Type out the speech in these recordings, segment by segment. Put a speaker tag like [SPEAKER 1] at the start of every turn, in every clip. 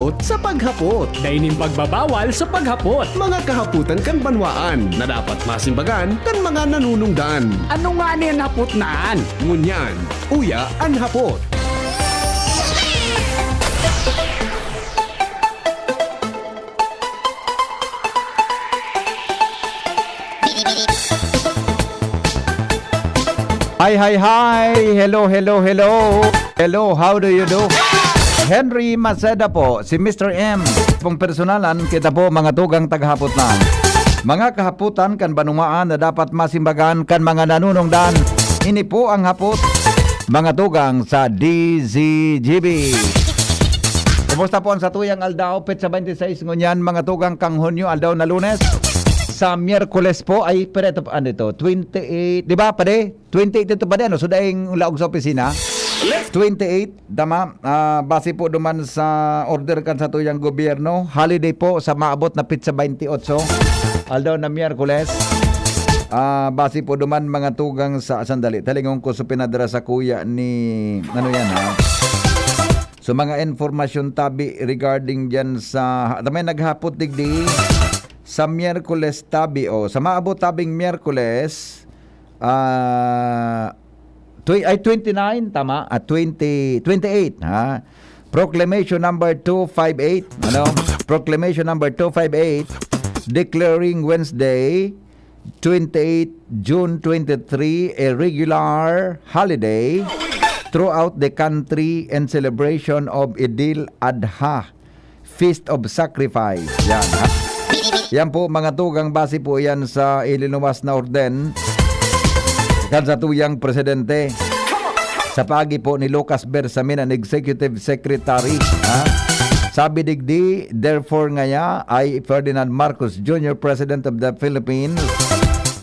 [SPEAKER 1] paghapot sa paghapot.
[SPEAKER 2] Daining pagbabawal sa paghapot.
[SPEAKER 1] Mga kahaputan kan banwaan na dapat masimbagan kan mga nanunungdan.
[SPEAKER 2] Ano nga niyan hapot naan?
[SPEAKER 1] Ngunyan, uya ang hapot.
[SPEAKER 3] Hi! Hello! Hello, how do you do? Henry Maceda po, si Mr. M. Pong personalan, kita po mga tugang taghapot na. Mga kahaputan kan banumaan na dapat masimbagan kan mga nanunungdan. Ini po ang hapot, mga tugang sa DZGB. Kumusta po ang satuyang aldaw, Petsa 26 ngunyan, mga tugang kang Hunyo, aldaw na Lunes. Sa Miyerkules po ay ito ano ito 28, di ba pare? 28 ito pa din, so daing laog sa opisina. 28 tama, base po duman sa order kan sa tuyang gobyerno, holiday po sa maabot na Petsa 28 aldaw na Miyerkules. Base po duman mga tugang sa sandali. Talingon ko sa pinadara sa kuya ni ano yan ha. So mga informasyon tabi regarding dyan sa tamay naghapot digdi sa Miyerkules tabi o sa maabot tabing Miyerkules ay 29 tama at 28 ha. Proclamation number 258 ano? Proclamation number 258 declaring Wednesday 28 June 23 a regular holiday throughout the country and celebration of Idil Adha, Feast of Sacrifice. Yan ha. Yan po mga tugang, base po yan sa ilinuwas na orden kan sa tuyang presidente sa pagi po ni Lucas Bersamin, ang Executive Secretary ha? Sabi digdi, therefore ngaya I Ferdinand Marcos Jr., President of the Philippines,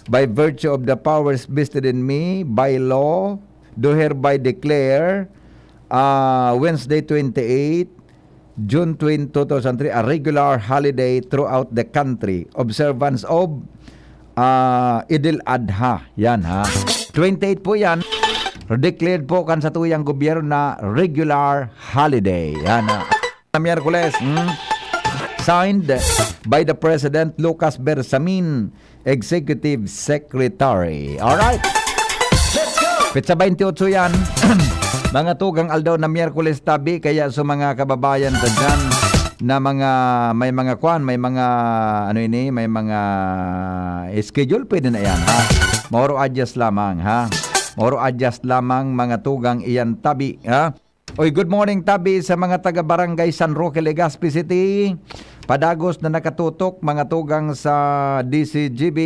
[SPEAKER 3] by virtue of the powers vested in me by law, do hereby declare Wednesday 28 June 2003 a regular holiday throughout the country. Observance of Idil Adha. Yan ha. 28 po yan. Declared po kan sa tuyang gobyerno na regular holiday. Yan ha. Miyerkules. Signed by the President Lucas Bersamin, Executive Secretary. Alright. Let's go! Petsa 28 yan. Mga tugang aldaw na Miyerkules tabi, kaya sa mga kababayan dyan na mga may mga kwan, may mga ano ini, may mga schedule, pwede na yan ha. Moro adjust lamang ha. Moro adjust lamang mga tugang iyan tabi ha. Oy, good morning tabi sa mga taga Barangay San Roque, Legazpi City. Padagos na nakatutok mga tugang sa DCGB,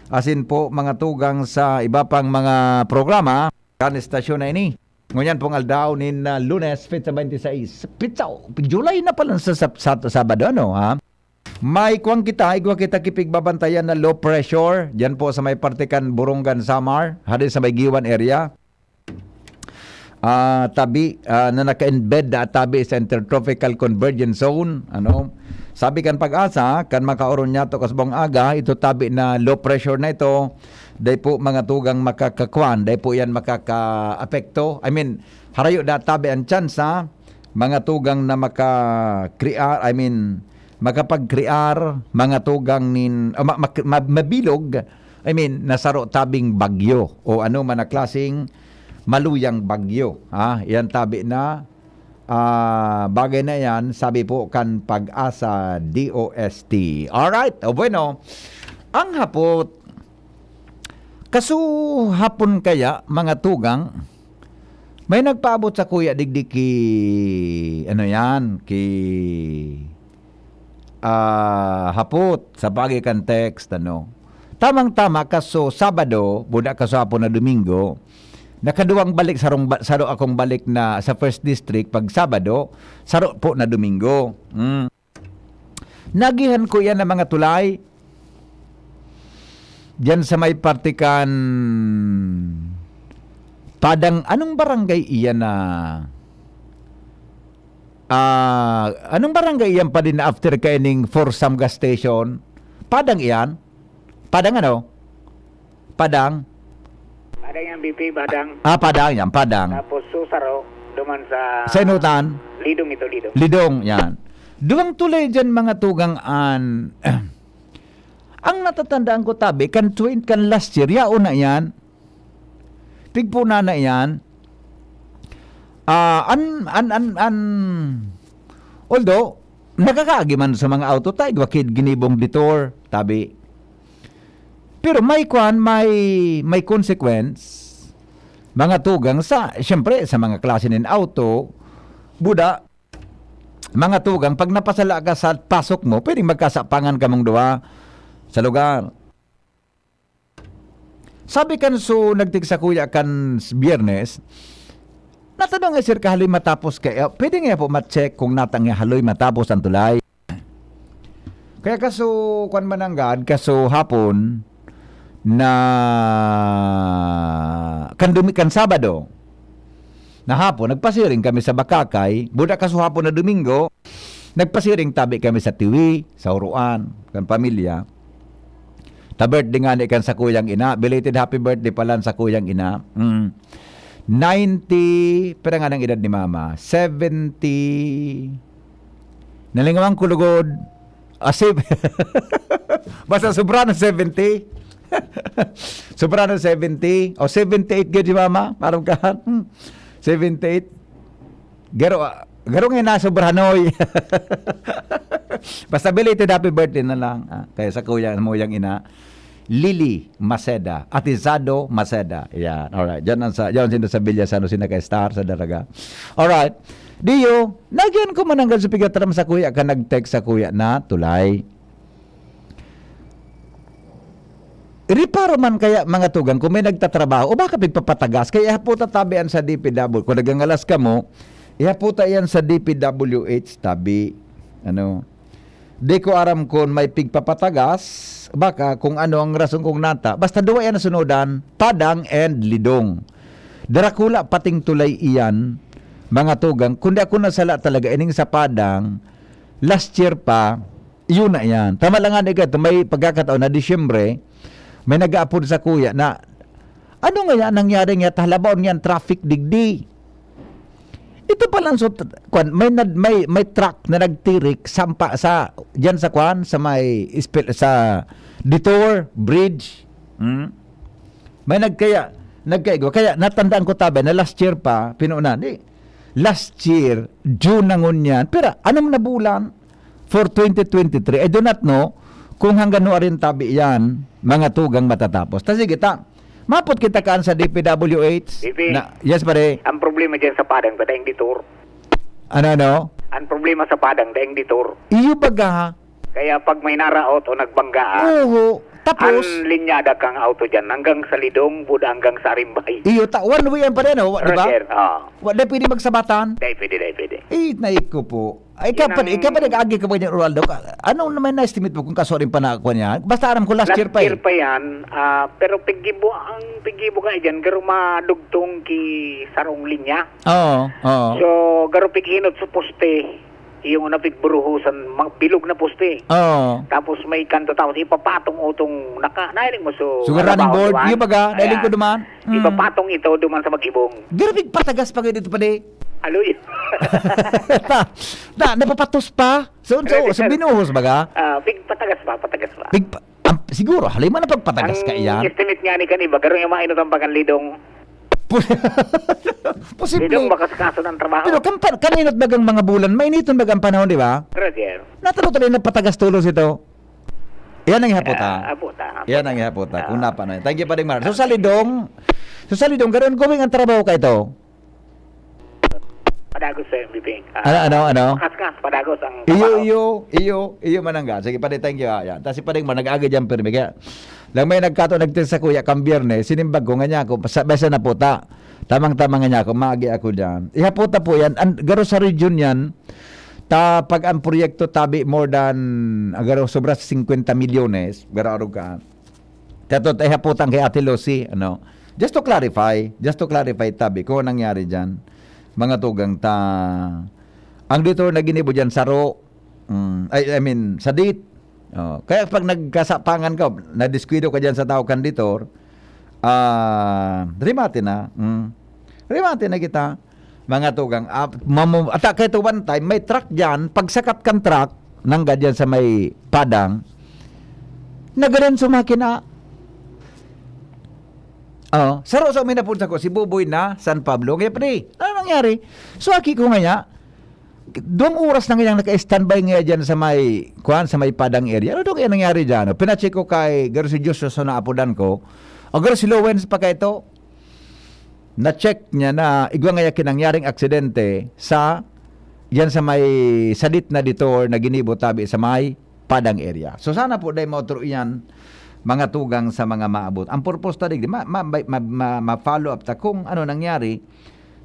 [SPEAKER 3] asin po mga tugang sa iba pang mga programa kan estasyon na ini. Ngunyan pong aldaw ni Lunes, Petsa 26. July na pala sa Sabado, ano, ha? May kuwang igwa kita kipigbabantayan na low pressure. Diyan po sa may partikan Burungan, Samar. Hadi sa may Giwan area. Tabi, na naka-embed na tabi sa Intertropical Convergence Zone. Ano? Sabi kan Pag-asa, kan makauron niya to kasbong aga, ito tabi na low pressure na ito. Day po mga tugang makakakwan, day po yan makaka-apekto. I mean, harayo da tabi ang tsansa, mga tugang na makakrear, I mean, makapag-crear, mga tugang mabilog, I mean, nasaro tabing bagyo o ano man na klaseng maluyang bagyo. Yan tabi na bagay na yan, sabi po kan Pag-asa DOST. Alright, o bueno, ang hapot, kaso hapon kaya mga tugang, may nagpaabot sa kuya digdi ki ano yan, ki hapot sa bagay kan text ano. Tamang-tama kaso Sabado, buda kaso hapon na Domingo, nakaduwang balik saro akong balik na sa First District pag Sabado, saro po na Domingo. Nagihan ko yan ng mga tulay diyan sa may partikan Padang, anong barangay iyan na anong barangay iyan pa din after kaining for some gas station? Padang iyan? Padang ano? Padang?
[SPEAKER 4] Padang yang BP, Padang.
[SPEAKER 3] Padang yan, Padang.
[SPEAKER 4] Tapos Susaro, duman sa
[SPEAKER 3] Sa Inutan?
[SPEAKER 4] Lidong ito, Lidong.
[SPEAKER 3] Lidong, yan. Duwang tulay dyan mga tugang-an. Ang natatandaan ko tabi, kan last year, yao na yan. Tigpuna na yan. Although, nakakaagi man sa mga auto tayo, wakid ginibong detour, tabi. Pero may consequence, mga tugang siyempre, sa mga klase ng auto, buda, mga tugang, pag napasala ka sa pasok mo, pwedeng magkasapangan ka mong duwa sa lugar. Sabi kan nagtig sa kuya kan Biyernes, natanong nga sir haloy matapos kaya, pwede nga po ma-check kung natang haloy matapos ang tulay. Kaya kaso, kwan mananggad, kaso hapon, na kan Sabado, na hapon, nagpasiring kami sa Bakakay, buda kaso hapon na Domingo, nagpasiring tabi kami sa Tiwi, sa Uruan, kan pamilya. Ta-birthday nga ni kan sa kuyang ina, belated happy birthday pala sa kuyang ina. 90, pero nga ng edad ni mama, 70, nalingawang kulugod, basta sobra ng 70, sobra ng 70, o 78 gad si mama, parang ka, 78, garo nga na sobranoy. Basta belated happy birthday na lang, kaya sa kuya mo yung ina, Lily Maceda, Atizado Maceda. Yan. Alright. Diyan sa Villa Sano sinaka-star sa Daraga. Alright. Diyo, nagyan ko mananggal sa pigatram sa kuya ka nag-text sa kuya na tulay. Reparo man kaya mga tugang kung may nagtatrabaho o baka pigpapatagas kaya haputa tabian sa DPW. Kung nagangalas ka mo, ihaputa yan sa DPWH tabi. Di ko aram kung may pigpapatagas, baka kung ano ang rason kong nata. Basta duwa yan na sunudan, Padang and Lidong. Darakula pating tulay iyan, mga tugang. Kundi ako nasala talaga, ining sa Padang, last year pa, yun na yan. Tama lang nga ito, may pagkakataon na Disyembre, may nag-aapod sa kuya na, ano nga yan nangyari nga, talabaon yan, traffic digdi. Ito pa lang, may truck na nagtirik sa diyan sa sa detour bridge. May kaya natandaan ko tabi na last year pa pinuunan. Last year June nangon yan. Pero anong nabulan for 2023? I do not know kung hanggang rin tabi yan mga tugang matatapos. Sige ta. Mapot kita kaan sa DPWH? Yes, pare.
[SPEAKER 4] Ang problema dyan sa Padang, daing detour.
[SPEAKER 3] Ano?
[SPEAKER 4] Ang problema sa Padang, daing detour.
[SPEAKER 3] Iyo baga.
[SPEAKER 4] Kaya pag may naraot o nagbanggaan,
[SPEAKER 3] Oo. Tapos,
[SPEAKER 4] ang linyada kang auto dyan hanggang sa Lidong, buda hanggang sa Rimbay.
[SPEAKER 3] iyo one way yan pa rin, di ba?
[SPEAKER 4] Roger,
[SPEAKER 3] Wala pwede magsabatan.
[SPEAKER 4] Dahil pwede.
[SPEAKER 3] Naik ko po. Ikaw pa nag-agi ka ba niya, Rolando? Ano naman na-estimate mo kung kaso rin pa na niya? Basta aram ko last year pa
[SPEAKER 4] Last year pa yan, pero pigibo ka dyan, garo madugtong ki sarong linya.
[SPEAKER 3] Oo.
[SPEAKER 4] So, garo pighinot sa poste, yung napigburuhusan, bilog na poste.
[SPEAKER 3] Oo.
[SPEAKER 4] Tapos may kanto, tapos ipapatong utong nailing mo so
[SPEAKER 3] running board, iyo baga, nailing ko duman.
[SPEAKER 4] Ipapatong ito duman sa mag-ibong.
[SPEAKER 3] Garapig patagas pa kayo dito pa di.
[SPEAKER 4] Aloy.
[SPEAKER 3] Napapatos pa. So binuhos baga.
[SPEAKER 4] Patagas pa.
[SPEAKER 3] Siguro, halay man na pagpatagas ka iyan.
[SPEAKER 4] Ang estimate nga ni kaniba, garo yung mainot ang paganlidong.
[SPEAKER 3] Posible.
[SPEAKER 4] Lidong makaskaso ng trabaho.
[SPEAKER 3] Pero kaninot bagang mga bulan, mainiton bagang panahon, di ba?
[SPEAKER 4] Roger.
[SPEAKER 3] Natalo tuloy na patagas tulos ito. Yan ang ihaputa.
[SPEAKER 4] Aputa.
[SPEAKER 3] Yan ang ihaputa. Kung napanoy. Thank you pa rin, Mar. So sa Lidong, ganoon gawing ang trabaho ka ito?
[SPEAKER 4] Padagos sa MVP.
[SPEAKER 3] Ano?
[SPEAKER 4] Makaskas, padagos ang trabaho.
[SPEAKER 3] Iyo manangga. Sige pa rin, thank you. Yan. Tapos pa rin, nag-aga dyan pirmi. Kaya, lang may nagtest sa kuya, kang Biyernes, sinimbag ko nga niya ako, besa na puta. Tamang-tamang nga niya ako, maagi ako dyan. Ihaputa po yan. Garo sa region yan, pag ang proyekto tabi more than, garo sobra sa 50 milyones, garo arog ka. Tatot, ihaputan kay Ate Lucy, Just to clarify tabi, kung anong nangyari dyan. Mga tugang ang dito na ginibo dyan, saro, sadit. Kaya pag nagkasapangan ka, na-disquido ka dyan sa tao kanditor, rimate na kita. mga tugang. At kahit one time, may truck dyan, pagsakat kang truck, nangga dyan sa may padang, nagalan sumakina. Saro sa may napunta ko, si Buboy na, San Pablo. Kaya pre, ano nangyari? So, aki ko nga 2 oras na ngayon naka-standby nga dyan sa may padang area. Ano kaya nangyari dyan? Pinacheck ko kay garo si Diyos sa naapudan ko. O garo si Lowens pa kay ito. Na-check niya na igwa nga kinangyaring aksidente yan sa may sadit na detour na ginibo tabi sa may padang area. So sana po dahil motor iyan mga tugang sa mga maabot. Ang purpose tadig, ma-follow up ta kung ano nangyari.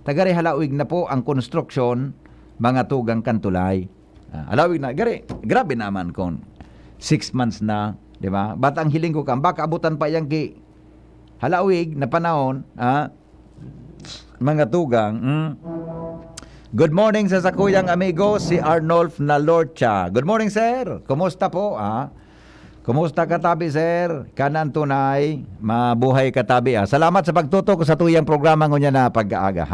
[SPEAKER 3] Tagari halawig na po ang construction mga tugang kantulay. Halawig na, grabe naman kung 6 months na, di ba? Ba't ang hiling ko baka abutan pa yang halawig na panahon, mga tugang. Good morning sa sakuyang amigo, si Arnolf Nalorcha. Good morning, sir. Kumusta po, Kumusta katabi, sir? Kanan tunay, mabuhay katabi, Salamat sa pagtutok sa tuyang programa ngunya na pag-aaga,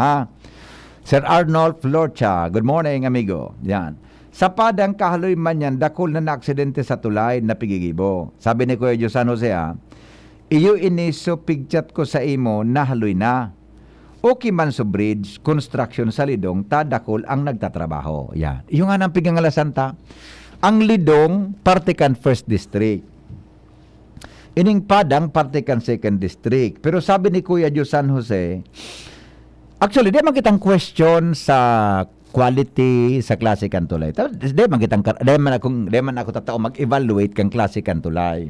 [SPEAKER 3] Sir Arnolf Lorcha. Good morning, amigo. Yan. Sa padang kahaloy man yan, dakol na aksidente sa tulay na pigigibo. Sabi ni Kuya Diyos San Jose, iyo iniso pigchat ko sa imo, nahaloy na. Okay man so bridge, construction sa Lidong, tadakol ang nagtatrabaho. Yan. Iyo nga ng pigangalasan ta. Ang Lidong, Partikan 1st District. Ining padang, Partikan 2nd District. Pero sabi ni Kuya Diyos San Jose, actually, di man kitang question sa quality sa klase kan tulay. Di man ako tatao mag-evaluate kang klase kan tulay.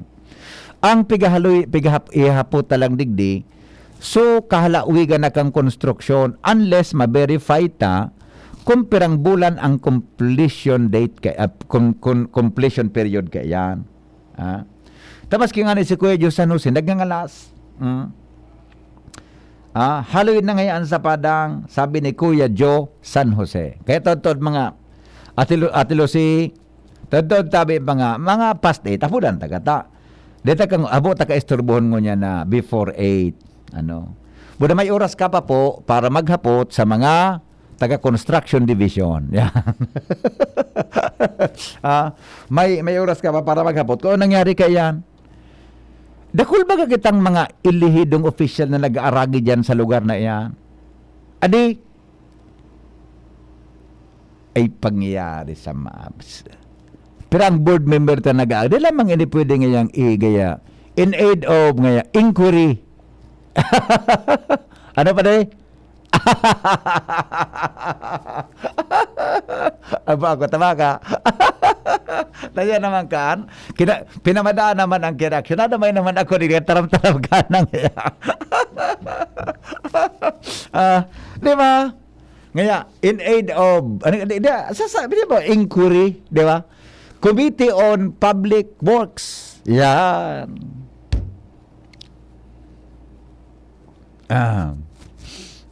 [SPEAKER 3] Ang ihapot talang digdi, so kahalauwigan na kang construction unless ma-verify ta kung pirang bulan ang completion date completion period kayan. Tapos kinga ni si Kuya Diyos San Jose, nagngangalas. Haloy na ngayon sa padang, sabi ni Kuya Joe San Jose. Kaya tod mga atilo si tod tabi mga past 8, apudan tagata. Dito kang abo taka-isturbohon mo niya na before 8. Buda may oras ka pa po para maghapot sa mga taga-construction division. Yan. May oras ka pa para maghapot. Kung nangyari ka yan, dakul ba kitang mga ilihidong official na nag-aaragi dyan sa lugar na yan? Adi, ay pangyayari sa MAPS. Pero ang board member ta nag-aaragi, di lamang hindi pwede ngayang igaya in aid of inquiry. Ano pa day? Aba ako, tama ka. Taya naman kan, pinamadaan naman ang kinaksyon. Nadamay naman ako, taram-taram ka nang di ba? Ngaya, in aid of, sasabi ba, inquiry, di ba? Committee on Public Works. Yan.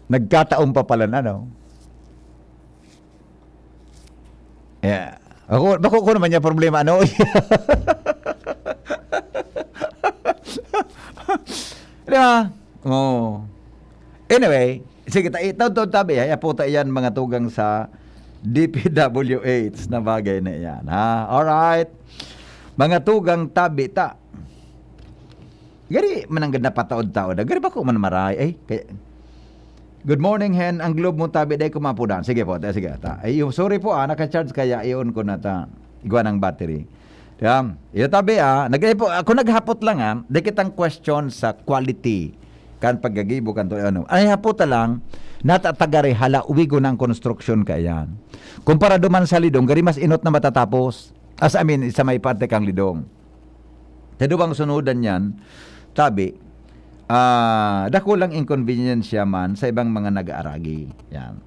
[SPEAKER 3] Nagkataon pa pala na, no? Yeah. Bako naman niya problema, ano? Diba? Anyway, sige, tabi, puta yan mga tugang sa DPWH na bagay na yan. Alright. Mga tugang tabi, Gari, mananggad na pataod-taod. Gari ba ko man maray? Good morning, Hen. Ang globe mo tabi, day kumapudan. Sige po, sige. Sorry po, naka-charge kaya, iyon ko na igwa ng battery. Iyo tabi, ako naghapot lang, di kitang question sa quality kan paggagibo kan to ay hapot lang natatagari hala uwigo ng construction kayan. Kumpara duman sa Lidong, gari mas inot na matatapos. Sa may parte kang Lidong. Tado bang sunudan yan, tabi, dako lang inconvenience man sa ibang mga nag-aaragi. Yan.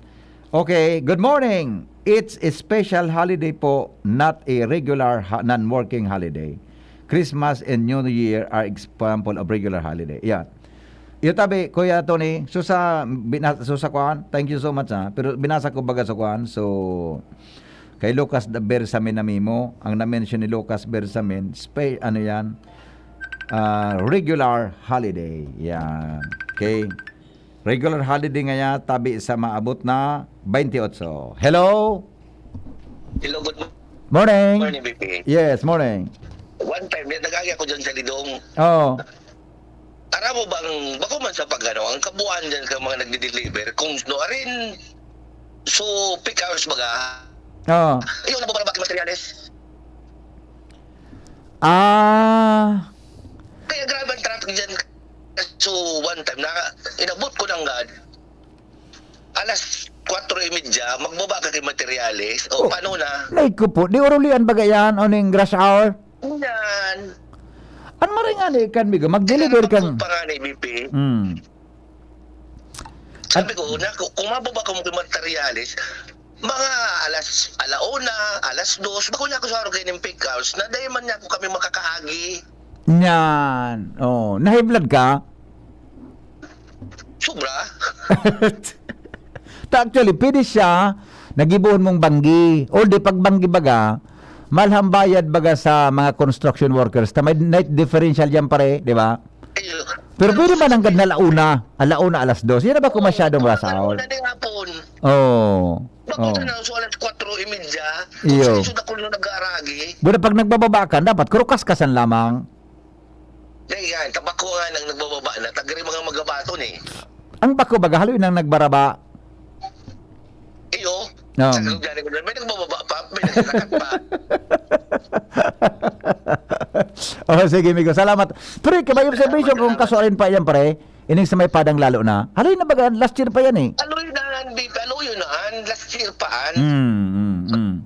[SPEAKER 3] Okay, good morning. It's a special holiday po, not a regular non-working holiday. Christmas and New Year are example of regular holiday. Yan. Iyo tabi, Kuya Tony, sa kuan, thank you so much pero binasa ko baga sa kuan, so kay Lucas Bersamin na mimo, ang na-mention ni Lucas Bersamin, regular holiday. Yan. Okay. Regular holiday nga tabi sa maabot na 28. Hello?
[SPEAKER 5] Hello, good
[SPEAKER 3] Morning.
[SPEAKER 5] morning, BP.
[SPEAKER 3] Yes, morning.
[SPEAKER 5] One time, nagagi ako dyan sa Lidong.
[SPEAKER 3] Oh.
[SPEAKER 5] Ara mo bang, bako man sa pagano, ang kabuuan dyan ka mga nagdi-deliver, kung no arin, so pick hours baga,
[SPEAKER 3] Oh.
[SPEAKER 5] ayaw na ba para materials?
[SPEAKER 3] Ah.
[SPEAKER 5] Kaya grabe ang traffic dyan. So one time, inabot ko ng God, alas 4:30, magbaba ka kay materials, o
[SPEAKER 3] Oh.
[SPEAKER 5] paano na?
[SPEAKER 3] Like ko po, di urulian bagayan o ning rush hour?
[SPEAKER 5] Yan.
[SPEAKER 3] An maringan kan bigo mag-deliver kang.
[SPEAKER 5] Pa nga ni BP. Sabi ko, kung mababa ka mo kay materials, mga alauna, alas 2, bako niya ako sa araw kayo ng pick house, na dahil man niya ako kami makakaagi.
[SPEAKER 3] Yan. Oh, nahiblad ka?
[SPEAKER 5] Sobra.
[SPEAKER 3] Actually, pwede siya nagibuhon mong banggi. O di pag banggi baga, malham bayad baga sa mga construction workers. May night differential yan pare, di ba? Pero pwede ba nang na alauna, alas 2? Yan na ba kung masyadong rush hour?
[SPEAKER 5] Alauna din hapon.
[SPEAKER 3] Oo.
[SPEAKER 5] Bako
[SPEAKER 3] Oh.
[SPEAKER 5] na so alas 4:30,
[SPEAKER 3] Iyo.
[SPEAKER 5] kung sa ako nung nag-aaragi.
[SPEAKER 3] Buda pag nagbababa ka, dapat kurukas-kasan lamang.
[SPEAKER 5] Yan, tabako nga nang nagbababa na, tagari mga magabaton eh.
[SPEAKER 3] Ang bako baga, haluin ang nagbaraba.
[SPEAKER 5] Iyo,
[SPEAKER 3] No.
[SPEAKER 5] sa kalugyan ko na, may nagbababa pa, may nagsasakat pa.
[SPEAKER 3] Oh, sige, Migo. Salamat. Pero may observation kung kasualin pa yan, pare. Ining sa may padang lalo na. Haloy na baga, last year pa yan eh.
[SPEAKER 5] Aloy na, BP, aloy na, last year paan.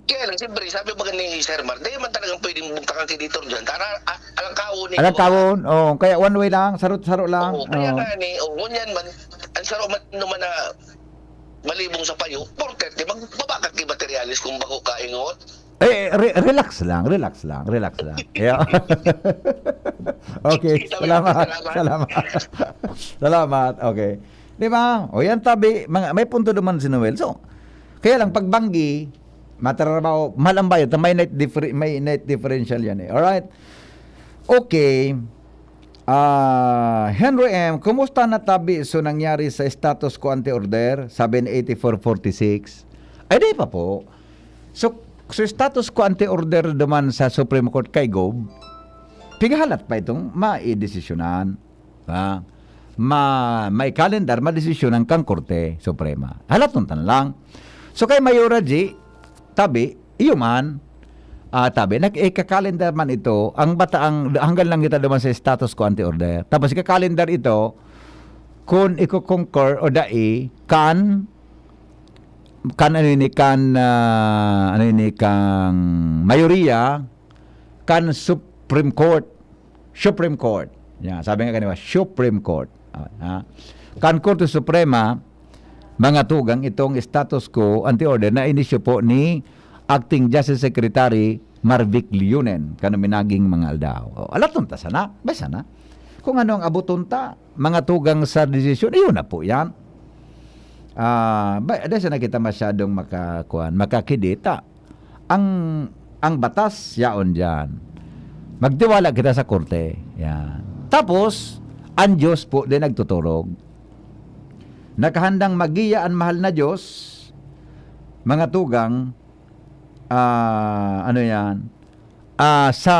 [SPEAKER 5] Kaya lang, siyempre, sabi ba ni Sir Mar, dahil man talagang pwedeng bugtakan kay dito dyan. Tara, alang kaon eh.
[SPEAKER 3] Alang kawon, oh, kaya one way lang, sarot-sarot lang.
[SPEAKER 5] Oo, kaya
[SPEAKER 3] Oh.
[SPEAKER 5] nga ni, ngunyan man, ang saro man naman na malibong sa payo, 4:30, magbabakat kay materialis kung bako kaingot.
[SPEAKER 3] Relax lang. Yeah. Okay, salamat. Salamat, okay. Di ba? O yan tabi, may punto naman si Noel. So, kaya lang, pag banggi, matrabaho, mahal ang bayad, may net differential yan eh. Alright? Okay. Henry M., kumusta na tabi so nangyari sa status quo ante-order 78446? Ay, di pa po. So status quo ante-order naman sa Supreme Court kay Gob, pigahalat pa itong maidesisyonan. May kalendar, madesisyonan kang Korte Suprema. Halat nun tan lang. So kay Mayora G, tabi, iyo man, tabi, nag-ika-calendar man ito, ang bataang, hanggang lang kita naman sa status quo ante-order. Tapos ika-calendar ito, kung iko-concur o dai, kang mayoriya, kan Supreme Court. Yeah, sabi nga kanina, Supreme Court. Kan Korte Suprema, mga tugang itong status quo ante-order na inisyo po ni Acting Justice Secretary Marvic Leonen, kanaminaging mga aldaw. Alatun ta sana, ba sana? Kung ano ang abuton ta, mga tugang sa desisyon, iyon na po yan. Ada sana kita masyadong makakidita. Ang batas, yaon dyan. Magtiwala kita sa korte. Yan. Tapos, ang Diyos po din nagtuturog. Nakahandang magiya ang mahal na Diyos, mga tugang, sa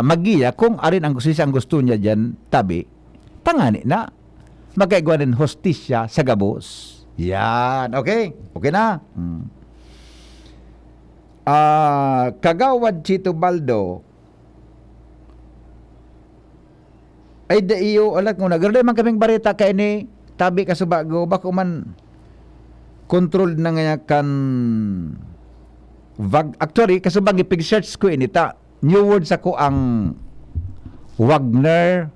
[SPEAKER 3] magiya, kung arin ang gusto niya dyan, tabi, tangani na. Magkaigwa din hostisya sa gabos. Yan. Okay? Okay na? Kagawad Chito Baldo, ay da iyo, alat mo, nagarday man kaming barita kay ni tabi kasubago, bako man control na nga kan actually, kasubag ipig-search ko inita, new words ako ang Wanger.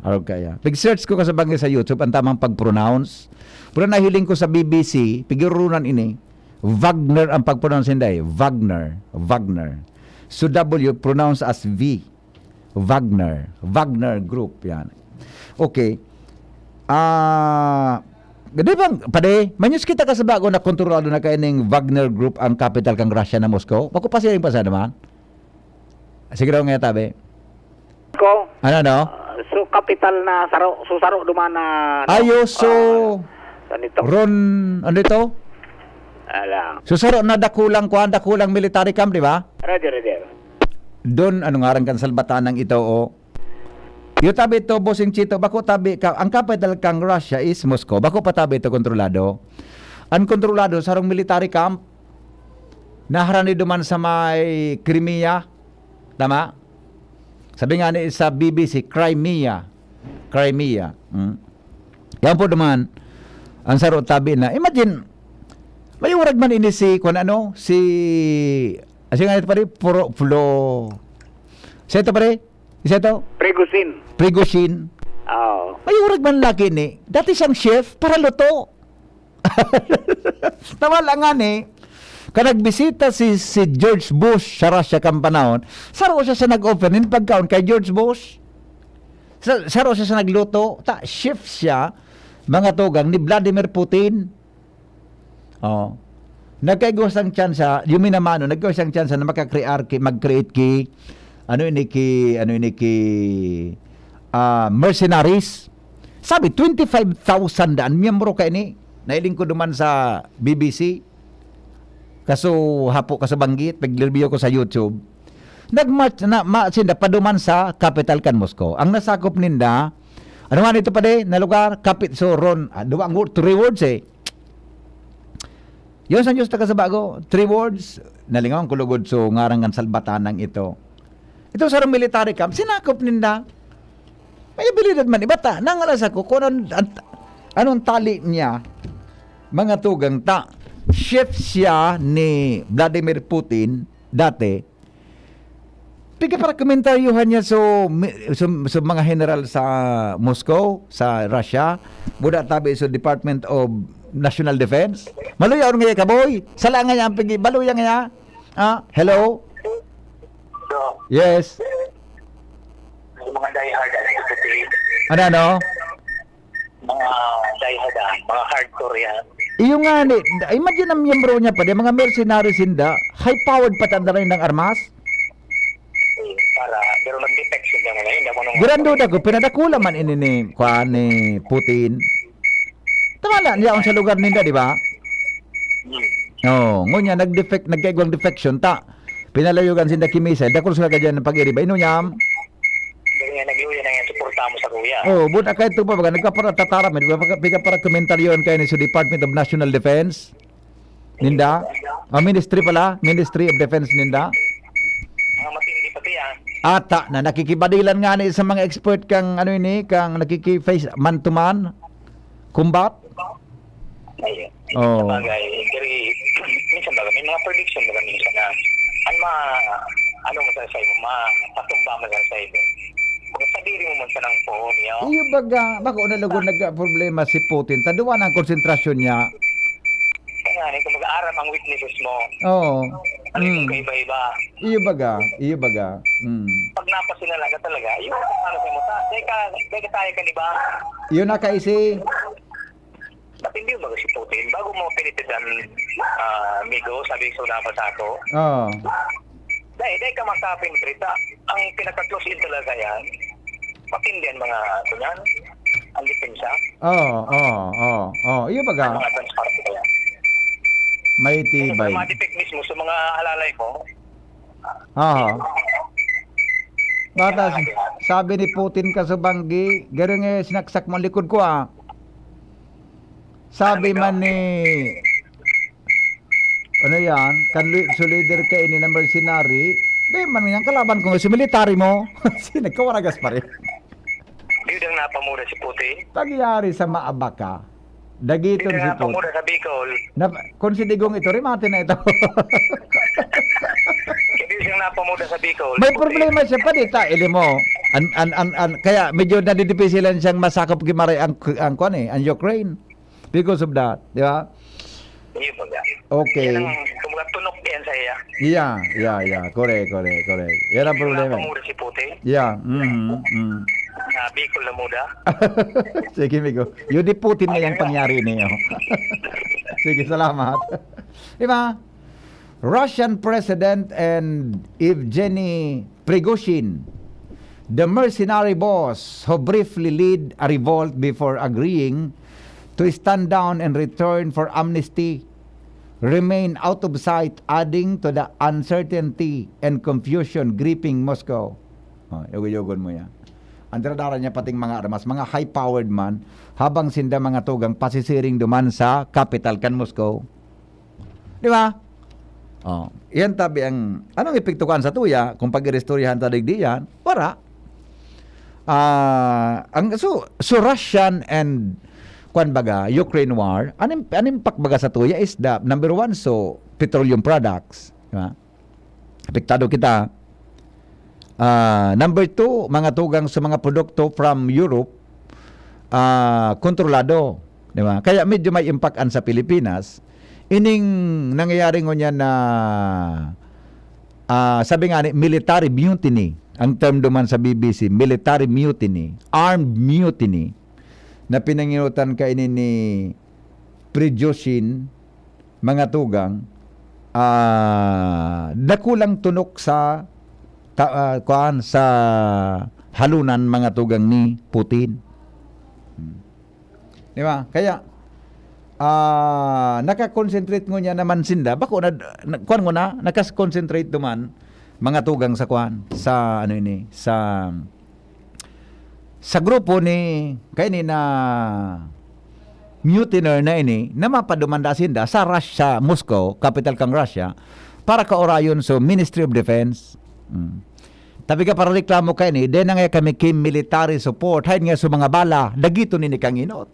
[SPEAKER 3] Ano kaya? Pig-search ko kasubag sa YouTube, ang tamang pag-pronounce. Pero nahiling ko sa BBC, pigirunan ini, Wagner ang pag-pronounce hindi. Wagner. So W pronounced as V. Wagner Group. Yan. Okay. Ganda bang, pade, manyos kita ka sa bago na kontrolado na kaining Wagner Group ang capital kang Russia na Moscow? Bako pa siya yung pasa naman? Sige raw nga tabi.
[SPEAKER 4] Ko,
[SPEAKER 3] Ano?
[SPEAKER 4] So kapital na saro, so saro dumana.
[SPEAKER 3] Ayoso
[SPEAKER 4] Sanito.
[SPEAKER 3] ron ano ito?
[SPEAKER 4] Ala.
[SPEAKER 3] Susaro na dakulang military camp, di ba?
[SPEAKER 4] Ready.
[SPEAKER 3] Doon ano nga kan salbatanang ito o. Yung tabi ito, Bossing Chito, bako tabi ka, ang capital kang Russia is Moscow. Bako pa tabi ito kontrolado. Ang kontrolado sarong military camp. Naharani duman sa may Crimea. Tama? Sabi nga ni sa BBC, Crimea. Yan po duman. Ang saro tabi na. Imagine, may urag man ini si, kung ano, si, asi nga ito pare, Isa ito pare? Isa ito? Prigozhin.
[SPEAKER 4] Oh.
[SPEAKER 3] May urag man laki ni. Dati siyang chef para luto. Tama lang nga ni. Kung nagbisita si George Bush sa Russia kang panahon, saro siya sa nag-offer ng pagkaon kay George Bush. Saro siya sa nagluto. Chef siya, mga tugang ni Vladimir Putin. Oh. Nagkaigos ang tsansa, yung minamano, nagkaigos ang tsansa na mag-create ki mercenaries. Sabi, 25,000 daan miyembro ka ini. Nailing ko duman sa BBC. Kaso hapo ka sa banggit, paglirbiyo ko sa YouTube. Nagmarch na sinda paduman sa capital kan Moscow. Ang nasakop ninda, ano man ito pa na lugar, so ron, 3 words eh. Yun sa Diyos taga sa bago, 3 words, nalingaw ang kulugod so ngarangan salbatanang ito. Ito sa military camp, sinakop ninda. May abilidad man, ibata, nangalas ako, kung anong tali niya, mga tugang chef siya ni Vladimir Putin, dati, piga para komentaryuhan niya so mga general sa Moscow, sa Russia, buda tabi sa Department of National Defense. Maluya nga kaboy. Sala nga niya, pigi, baluya nga niya. Hello? Yes.
[SPEAKER 5] Yung mga diehard sa Putin,
[SPEAKER 3] Ano?
[SPEAKER 5] mga diehard, mga hardcore yan.
[SPEAKER 3] Iyo nga ni, imagine ang miyembro niya pa, mga mercenaries hinda, high-powered pa tanda rin ng armas.
[SPEAKER 5] Para, pero nag-detection niya ngayon. Hindi ako nung...
[SPEAKER 3] Granduda ko, pinadakula man ini ni Putin. Tama na, niya sa lugar ninda, di ba? Ngunya, nagkaigwang defection, pinalayugan sinda kimisay, dakol sila ka dyan ng pag-iriba, inunyam.
[SPEAKER 5] Ganyan, nag-iuya na yan, suporta mo sa kuya.
[SPEAKER 3] Buta kahit ito pa, baga, nagkapara tatara, piga para komentaryon kayo ni sa Department of National Defense, ninda, Ministry of Defense ninda.
[SPEAKER 5] Mga matindi pati yan.
[SPEAKER 3] Ata na nakikibadilan nga ni sa mga expert kang kang nakiki-face man to man combat.
[SPEAKER 5] Ayun.
[SPEAKER 3] Oh.
[SPEAKER 5] Sabagay, minsan baga, may mga prediction baga minsan na ano mo sa mo, patumba mo sa mo. Kung sadiri mo man sa ng phone niya.
[SPEAKER 3] Iyo baga, bako na lugod nagka-problema si Putin. Taduan ang konsentrasyon niya.
[SPEAKER 5] Kaya nga, kung mag-aaral ang weaknesses mo,
[SPEAKER 3] Oo.
[SPEAKER 5] iba-iba.
[SPEAKER 3] Iyo baga.
[SPEAKER 5] Pag napasinalaga talaga, yun, ano sa mo, teka tayo ka, di ba?
[SPEAKER 3] Iyo na kaisi.
[SPEAKER 5] Ba't hindi mo si Putin? Bago mo pinitidan, Migo, sabi ko na sa ako,
[SPEAKER 3] Oo.
[SPEAKER 5] dahil ka makapenetrita. Ang pinaka-close in talaga yan, patindihan mga, kunyan, ang depensa,
[SPEAKER 3] Oo. Iyo baga.
[SPEAKER 5] mga transparent kaya.
[SPEAKER 3] May tibay.
[SPEAKER 5] Mga defect mismo sa mga halalay mo,
[SPEAKER 3] Oo. Bata, sabi ni Putin ka sa banggi, gano'n nga sinaksak mo ang likod ko Sabi man ni ano yan, so leader ka ini ng mercenary, di man yan kalaban ko si military mo. Nagkawaragas pa rin.
[SPEAKER 5] yun ang napamura si Putin.
[SPEAKER 3] Pagyari sa maabaka, dagiton
[SPEAKER 5] Yun
[SPEAKER 3] si
[SPEAKER 5] ang
[SPEAKER 3] Putin.
[SPEAKER 5] napamura sa Bicol.
[SPEAKER 3] Kung si Digong ito, rimate na ito.
[SPEAKER 5] Hindi siyang napamura sa Bicol.
[SPEAKER 3] May
[SPEAKER 5] Putin.
[SPEAKER 3] problema siya pa dito, ili mo. Kaya medyo nadidipisilan siyang masakop kimaray ang Ukraine. Because of that, di ba?
[SPEAKER 5] Yun ba nga?
[SPEAKER 3] Okay.
[SPEAKER 5] Yan ang kumbaga tunok din sa iya.
[SPEAKER 3] Yeah. Correct. Yan ang problema.
[SPEAKER 5] Napamura si Putin.
[SPEAKER 3] Yeah.
[SPEAKER 5] Na Bicol na muda.
[SPEAKER 3] Sige, Migo. Yun di Putin na yung pangyari niyo. Sige, salamat. Diba? Russian President and Evgeny Prigozhin The mercenary boss who briefly led a revolt before agreeing to stand down and return for amnesty remain out of sight, adding to the uncertainty and confusion gripping Moscow. Yugoy-yugon mo yan. Ang daradara niya pating mga armas, mga high-powered man, habang sinda mga tugang pasisiring duman sa capital kan Moscow. Di ba? Yan tabi ang, anong epekto kan sa tuya, kung pag-irestoryahan tadig diyan, wala. So Russian and Ukraine war, anim pakbaga sa tuya is the number one, so petroleum products. Diba? Apektado kita. Number two, mga tugang sa mga produkto from Europe, kontrolado. Diba? Kaya medyo may impact sa Pilipinas. Ining nangyayari ngunyan na sabi nga ni, military mutiny. Ang term duman sa BBC, military mutiny, armed mutiny, na pinanginutan ka ini ni Prigozhin, mga tugang, nakulang tunok sa sa halunan mga tugang ni Putin. Di ba? Kaya naka-concentrate ngunya naman sinda, bako kuan ngo na naka-concentrate duman mga tugang sa kuan sa ano ini sa grupo ni kay ni na mutiner na ini na mapadumanda sinda sa Russia, Moscow, capital kang Russia, para kaorayon so Ministry of Defense. Tabi ka para reklamo kay ni den nga kami kim military support hay nga so mga bala dagito ni kang inot.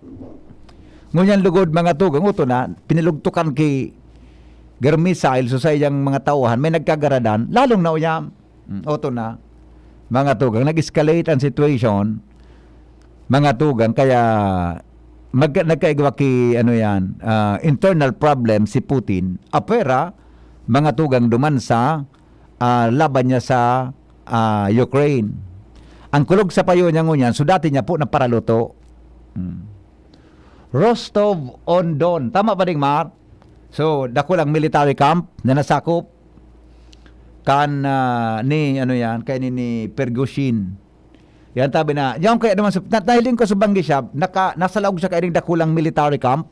[SPEAKER 3] Ngunyan lugod mga tugang uto na pinilugtukan kay missile so sa iyang mga tauhan may nagkagaradan lalong nauyam. Oto na mga tugang nag-escalate ang situation mga tugang kaya nagkaigwa ki ano yan internal problem si Putin apera mga tugang duman sa laban niya sa Ukraine. Ang kulog sa payo niya ngunyan so dati niya po na paraluto. Rostov-on-Don, tama ba ding Mar? So, dako lang military camp na nasakop kan ni ano yan, kay ni Prigozhin. Yan tabi na, yan kaya naman nahiling ko sa banggi siya, nasalaog siya kay dako lang military camp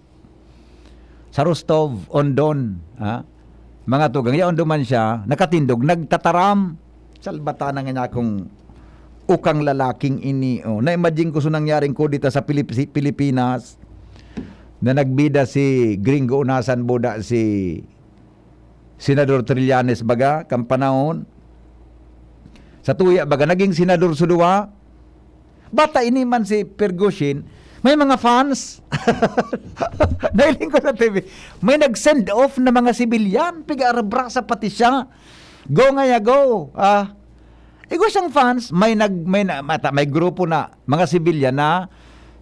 [SPEAKER 3] sa Rostov-on-Don, mga tugang, yan duman siya, nakatindog, nagtataram, salbata na nga kung ukang lalaking ini, na-imagine ko so nangyaring ko dito sa Pilipinas, na nagbida si Gringo Unasan Boda si Senador Trillanes baga kang panahon sa tuya baga naging senador suduwa bata ini man si Prigozhin may mga fans nailing ko sa TV may nag-send off na mga sibilyan piga-arabrasa pati siya go nga ya go igo siyang fans may grupo na mga sibilyan na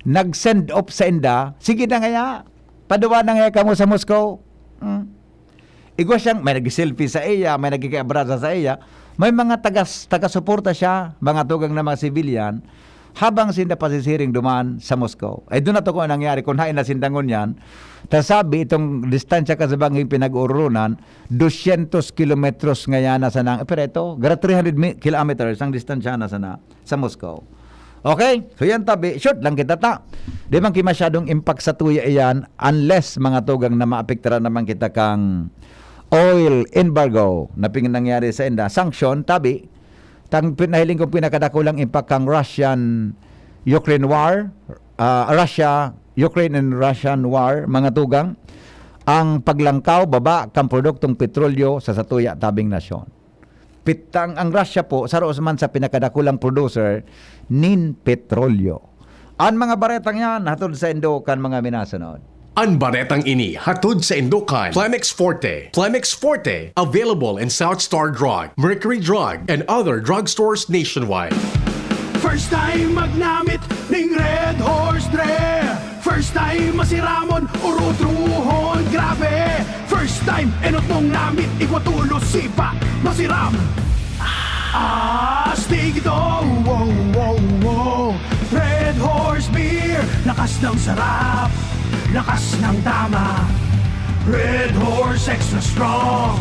[SPEAKER 3] nag-send off sa inda, sige na nga, padawa na nga kamo sa Moscow. Igo siyang, may nag-selfie sa iya, may nagkikabraza sa iya, may mga taga-suporta siya, mga tugang na mga civilian, habang sinda pasisiring duman sa Moscow. Ay doon na to kung nangyari, kung hain na sindangon yan, tasabi itong distansya ka sa banging pinag-urunan, 200 kilometros ngayon na sana, pero ito, gara 300 kilometers ang distansya na sana sa Moscow. Okay? So yan tabi, short lang kita ta. Di man ki masyadong impact sa tuya iyan unless mga tugang na maapektaran naman kita kang oil embargo na nangyari sa inda. Sanction, tabi. Nahiling kong pinakadakulang impact kang Russian-Ukraine war, Russia-Ukraine and Russian war, mga tugang, ang paglangkaw, baba, kang produktong petrolyo sa satuya tabing nasyon. Ang Russia po, saros man sa pinakadakulang producer nin petrolyo. Ang mga baretang yan, hatod sa Indokan mga minasunod.
[SPEAKER 6] Ang baretang ini, hatod sa Indokan, Plemex Forte. Plemex Forte, available in South Star Drug, Mercury Drug, and other drugstores nationwide.
[SPEAKER 7] First time magnamit ning Red Horse Dre. First time masiramon, urutruhon, grabe. First time enot mong namit, ikwatulo sipa, masiram. Astig ito, wow, wow, wow. Red Horse Beer, lakas ng sarap, lakas ng tama. Red Horse Extra Strong,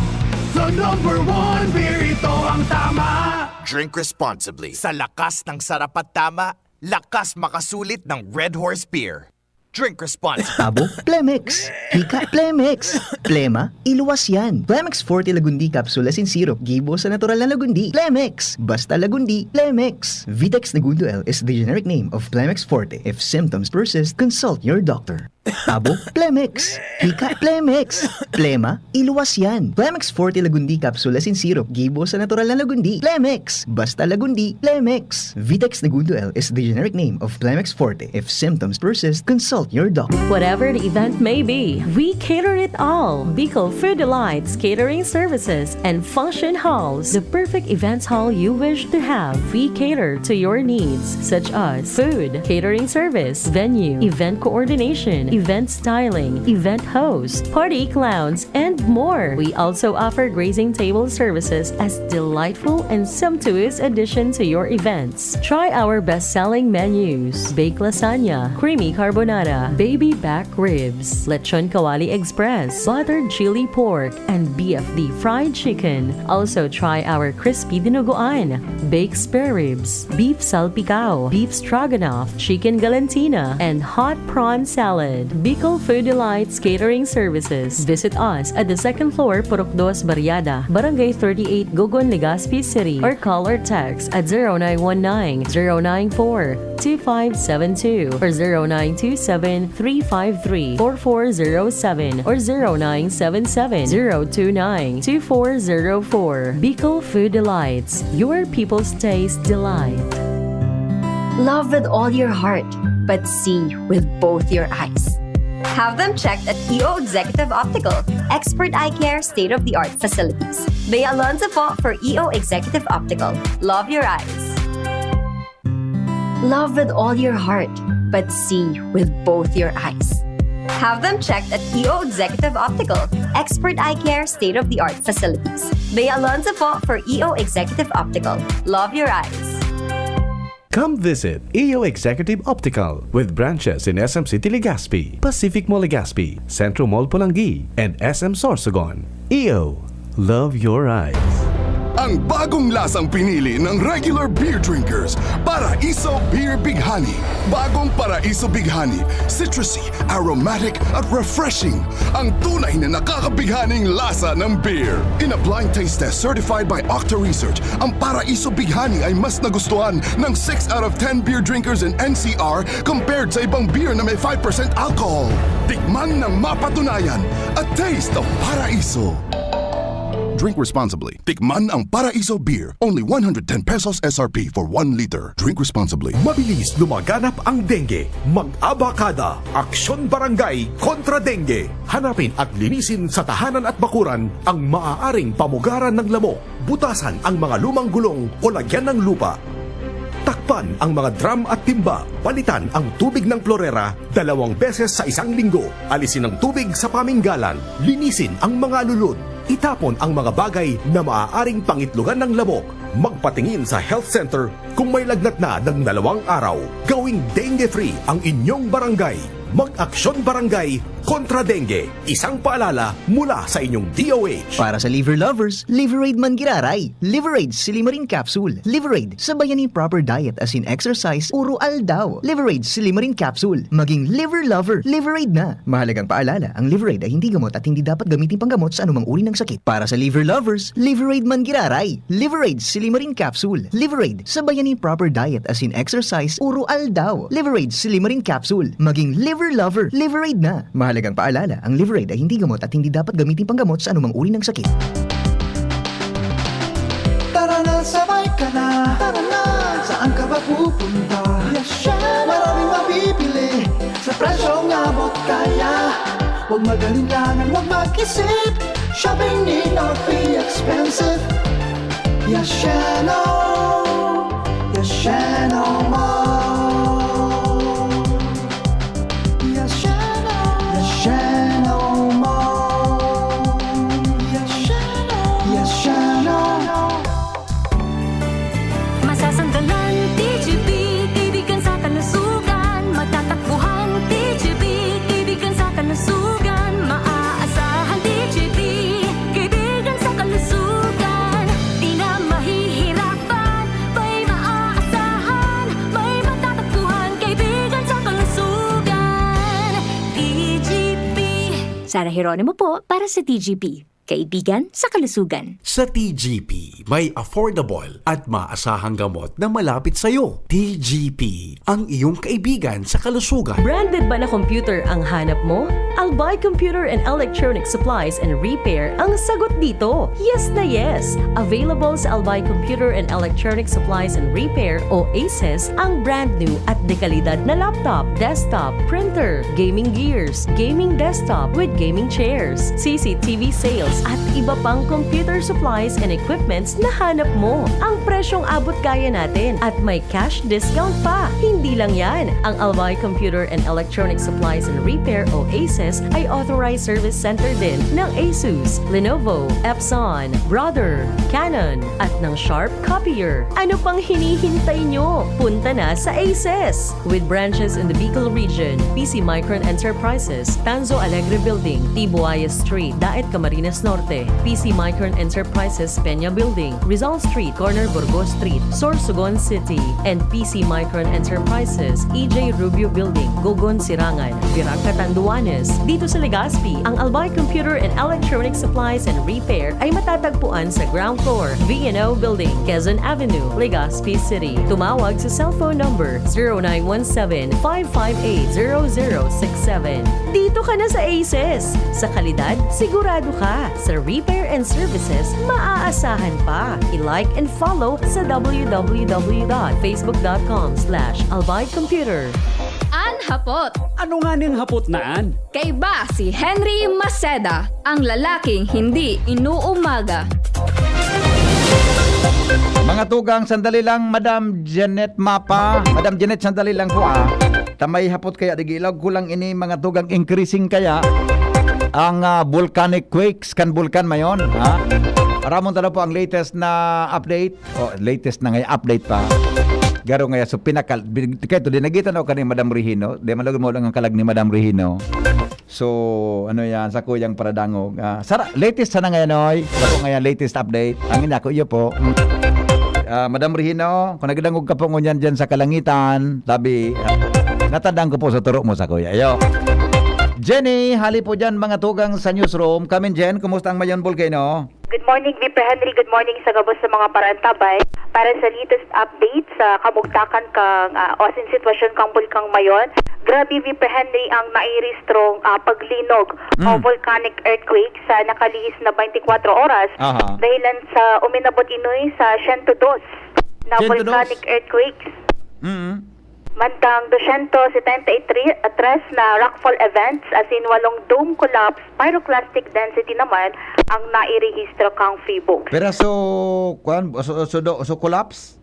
[SPEAKER 7] the #1 beer, ito ang tama.
[SPEAKER 8] Drink responsibly. Sa lakas ng sarap at tama, lakas makasulit ng Red Horse Beer. Drink responsibly.
[SPEAKER 9] Tabo, Plemex. Hika, Plemex. Plema, iluwas yan. Plemex Forte Lagundi Capsule Asin Syrup. Gibo sa natural na Lagundi. Plemex. Basta Lagundi, Plemex. Vitex Negundo L is the generic name of Plemex Forte. If symptoms persist, consult your doctor. Tabo, Plemex. Hika, Plemex. Plema, iluwas yan. Plemex Forte Lagundi Capsule Asin Syrup. Gibo sa natural na Lagundi. Plemex. Basta Lagundi, Plemex. Vitex Negundo L is the generic name of Plemex Forte. If symptoms persist, consult your doctor.
[SPEAKER 10] Whatever the event may be, we cater it all. Bicol Food Delights Catering Services and Function Halls, the perfect events hall you wish to have. We cater to your needs, such as food, catering service, venue, event coordination, event styling, event host, party clowns, and more. We also offer grazing table services as delightful and sumptuous addition to your events. Try our best-selling menus: baked lasagna, creamy carbonara, baby back ribs, lechon kawali express, buttered chili pork, and BFD fried chicken. Also try our crispy dinuguan, baked spare ribs, beef salpicao, beef stroganoff, chicken galantina, and hot prawn salad. Bicol Food Delights Catering Services. Visit us at the second floor, Purok 2, Barriada, Barangay 38, Gogon, Legazpi City, or call or text at 0919-094-2572 or 0927-353-4407 or 0977-029-2404. Bicol Food Delights, your people's taste delight.
[SPEAKER 11] Love with all your heart, but see with both your eyes. Have them checked at EO Executive Optical. Expert eye care, state-of-the-art facilities. Bay Alonzo po for EO Executive Optical. Love your eyes. Love with all your heart, but see with both your eyes. Have them checked at EO Executive Optical. Expert eye care, state-of-the-art facilities. Bay Alonzo po for EO Executive Optical. Love your eyes.
[SPEAKER 12] Come visit EO Executive Optical with branches in SM City Legazpi, Pacific Mall Legazpi, Centro Mall Pulangi, and SM Sorsogon. EO, love your eyes.
[SPEAKER 13] Ang bagong lasang pinili ng regular beer drinkers, Paraiso Beer Big Honey. Bagong Paraiso Big Honey, citrusy, aromatic at refreshing. Ang tunay na nakakabighaning lasa ng beer. In a blind taste test certified by Octa Research, ang Paraiso Big Honey ay mas nagustuhan ng 6 out of 10 beer drinkers in NCR compared sa ibang beer na may 5% alcohol. Tikman ng mapatunayan, a taste of Paraiso. Drink responsibly. Tikman ang Paraiso Beer. Only 110 pesos SRP for 1 liter. Drink responsibly.
[SPEAKER 14] Mabilis lumaganap ang dengue. Mag-abakada. Aksyon Barangay kontra dengue. Hanapin at linisin sa tahanan at bakuran ang maaaring pamugaran ng lamok. Butasan ang mga lumang gulong o lagyan ng lupa. Takpan ang mga drum at timba. Palitan ang tubig ng klorera 2 beses sa 1 linggo. Alisin ang tubig sa paminggalan. Linisin ang mga lulod. Itapon ang mga bagay na maaaring pangitlugan ng lamok. Magpatingin sa health center kung may lagnat na ng 2 araw. Gawing dengue-free ang inyong barangay. Mag-aksyon barangay kontra dengue. Isang paalala mula sa inyong DOH.
[SPEAKER 9] Para sa liver lovers, Liverade Mangiraray. Liverade Silimarin Capsule. Liverade sa bayaning proper diet as in exercise, uro aldaw. Liverade Silimarin Capsule. Maging liver lover, Liverade na. Mahalagang paalala, ang Liverade ay hindi gamot at hindi dapat gamitin panggamot sa anumang uri ng sakit. Para sa liver lovers, Liverade Mangiraray. Liverade Silimarin Capsule. Liverade sa bayaning proper diet as in exercise, uro aldaw. Liverade Silimarin Capsule. Maging liver lover, Liverade na. Mahalagang paalala, ang Liverade ay hindi gamot at hindi dapat gamitin panggamot sa anumang uri ng sakit.
[SPEAKER 7] Tara na, sabay ka na. Tara na, saan ka ba pupunta? Maraming mabibili sa presyong abot kaya. Huwag magalinlangan, huwag mag-isip. Shopping need not be expensive. Yasheno, Yasheno Mall.
[SPEAKER 15] Masasandalan, TGP, kaibigan sa kalusugan. Matatakbuhan, TGP, kaibigan sa kalusugan. Maaasahan, TGP, kaibigan sa kalusugan. Di na mahihirapan, Sara Geronimo po para sa TGP. Kaibigan sa kalusugan.
[SPEAKER 14] Sa TGP, may affordable at maasahang gamot na malapit sa iyo. TGP, ang iyong kaibigan sa kalusugan.
[SPEAKER 10] Branded ba na computer ang hanap mo? Albay Computer and Electronic Supplies and Repair ang sagot dito. Yes na yes! Available sa Albay Computer and Electronic Supplies and Repair o ACES ang brand new at dekalidad na laptop, desktop, printer, gaming gears, gaming desktop with gaming chairs, CCTV sales at iba pang computer supplies and equipments na hanap mo. Ang presyong abot kaya natin at may cash discount pa. Hindi lang yan. Ang Albay Computer and Electronic Supplies and Repair o ACES ay authorized service center din ng ASUS, Lenovo, Epson, Brother, Canon at ng Sharp Copier. Ano pang hinihintay nyo? Punta na sa ACES! With branches in the Bicol region, PC Micron Enterprises, Tanzo Alegre Building, Tibuaya Street, Daet Camarines Norte, PC Micron Enterprises Peña Building, Rizal Street, Corner Burgos Street, Sorsogon City, and PC Micron Enterprises, EJ Rubio Building, Gogon Sirangan, Viraca Tanduanes. Dito sa Legazpi, ang Albay Computer and Electronic Supplies and Repair ay matatagpuan sa ground floor, V&O Building, Quezon Avenue, Legazpi City. Tumawag sa cellphone number 0917-558-0067. Dito ka na sa ACES. Sa kalidad, sigurado ka. Sa repair and services, maaasahan pa. I-like and follow sa www.facebook.com/albaycomputer.
[SPEAKER 15] An hapot.
[SPEAKER 2] Ano nga niyang hapot naan?
[SPEAKER 15] Kay ba si Henry Maceda, ang lalaking hindi inuumaga.
[SPEAKER 3] Mga tugang, sandali lang, Madam Janet Mapa. Madam Janet, sandali lang po Tamay hapot kaya, digilaw ko lang ini mga tugang increasing kaya ang volcanic quakes kan vulkan mayon. Ramon tala po ang latest na update. Latest na ngayon, update pa. Garo nga so pinakal. Kaya to, dinagitan ako kaning Madam Regino. Di malagod mo lang ang kalag ni Madam Regino. So, ano yan, sa kuyang paradangog. Sara, latest sana ngayon, oy. Ako ngayon, latest update. Ang ina ko, iyo po. Madam Regino, kung nagdangog ka po ngunyan dyan sa kalangitan, sabi, natandang ko po sa turo mo sa kuya. Ayo. Jenny, hali po dyan mga tugang sa newsroom. Kamin, Jen, kumusta ang Mayon Volcano?
[SPEAKER 16] Good morning, VP Henry. Good morning sa gabos sa mga parantabay. Para sa latest update sa kamugtakan kang osin sitwasyon kang Bulkang Mayon, grabe VP Henry ang nairegistrong paglinog o volcanic earthquake sa nakalihis na 24 oras dahilan sa uminabot inoy sa 102 na volcanic earthquakes. Mantang 273 na rockfall events as in 8 dome collapse, pyroclastic density naman ang nairehistro kang Fibok.
[SPEAKER 3] Pero so collapse?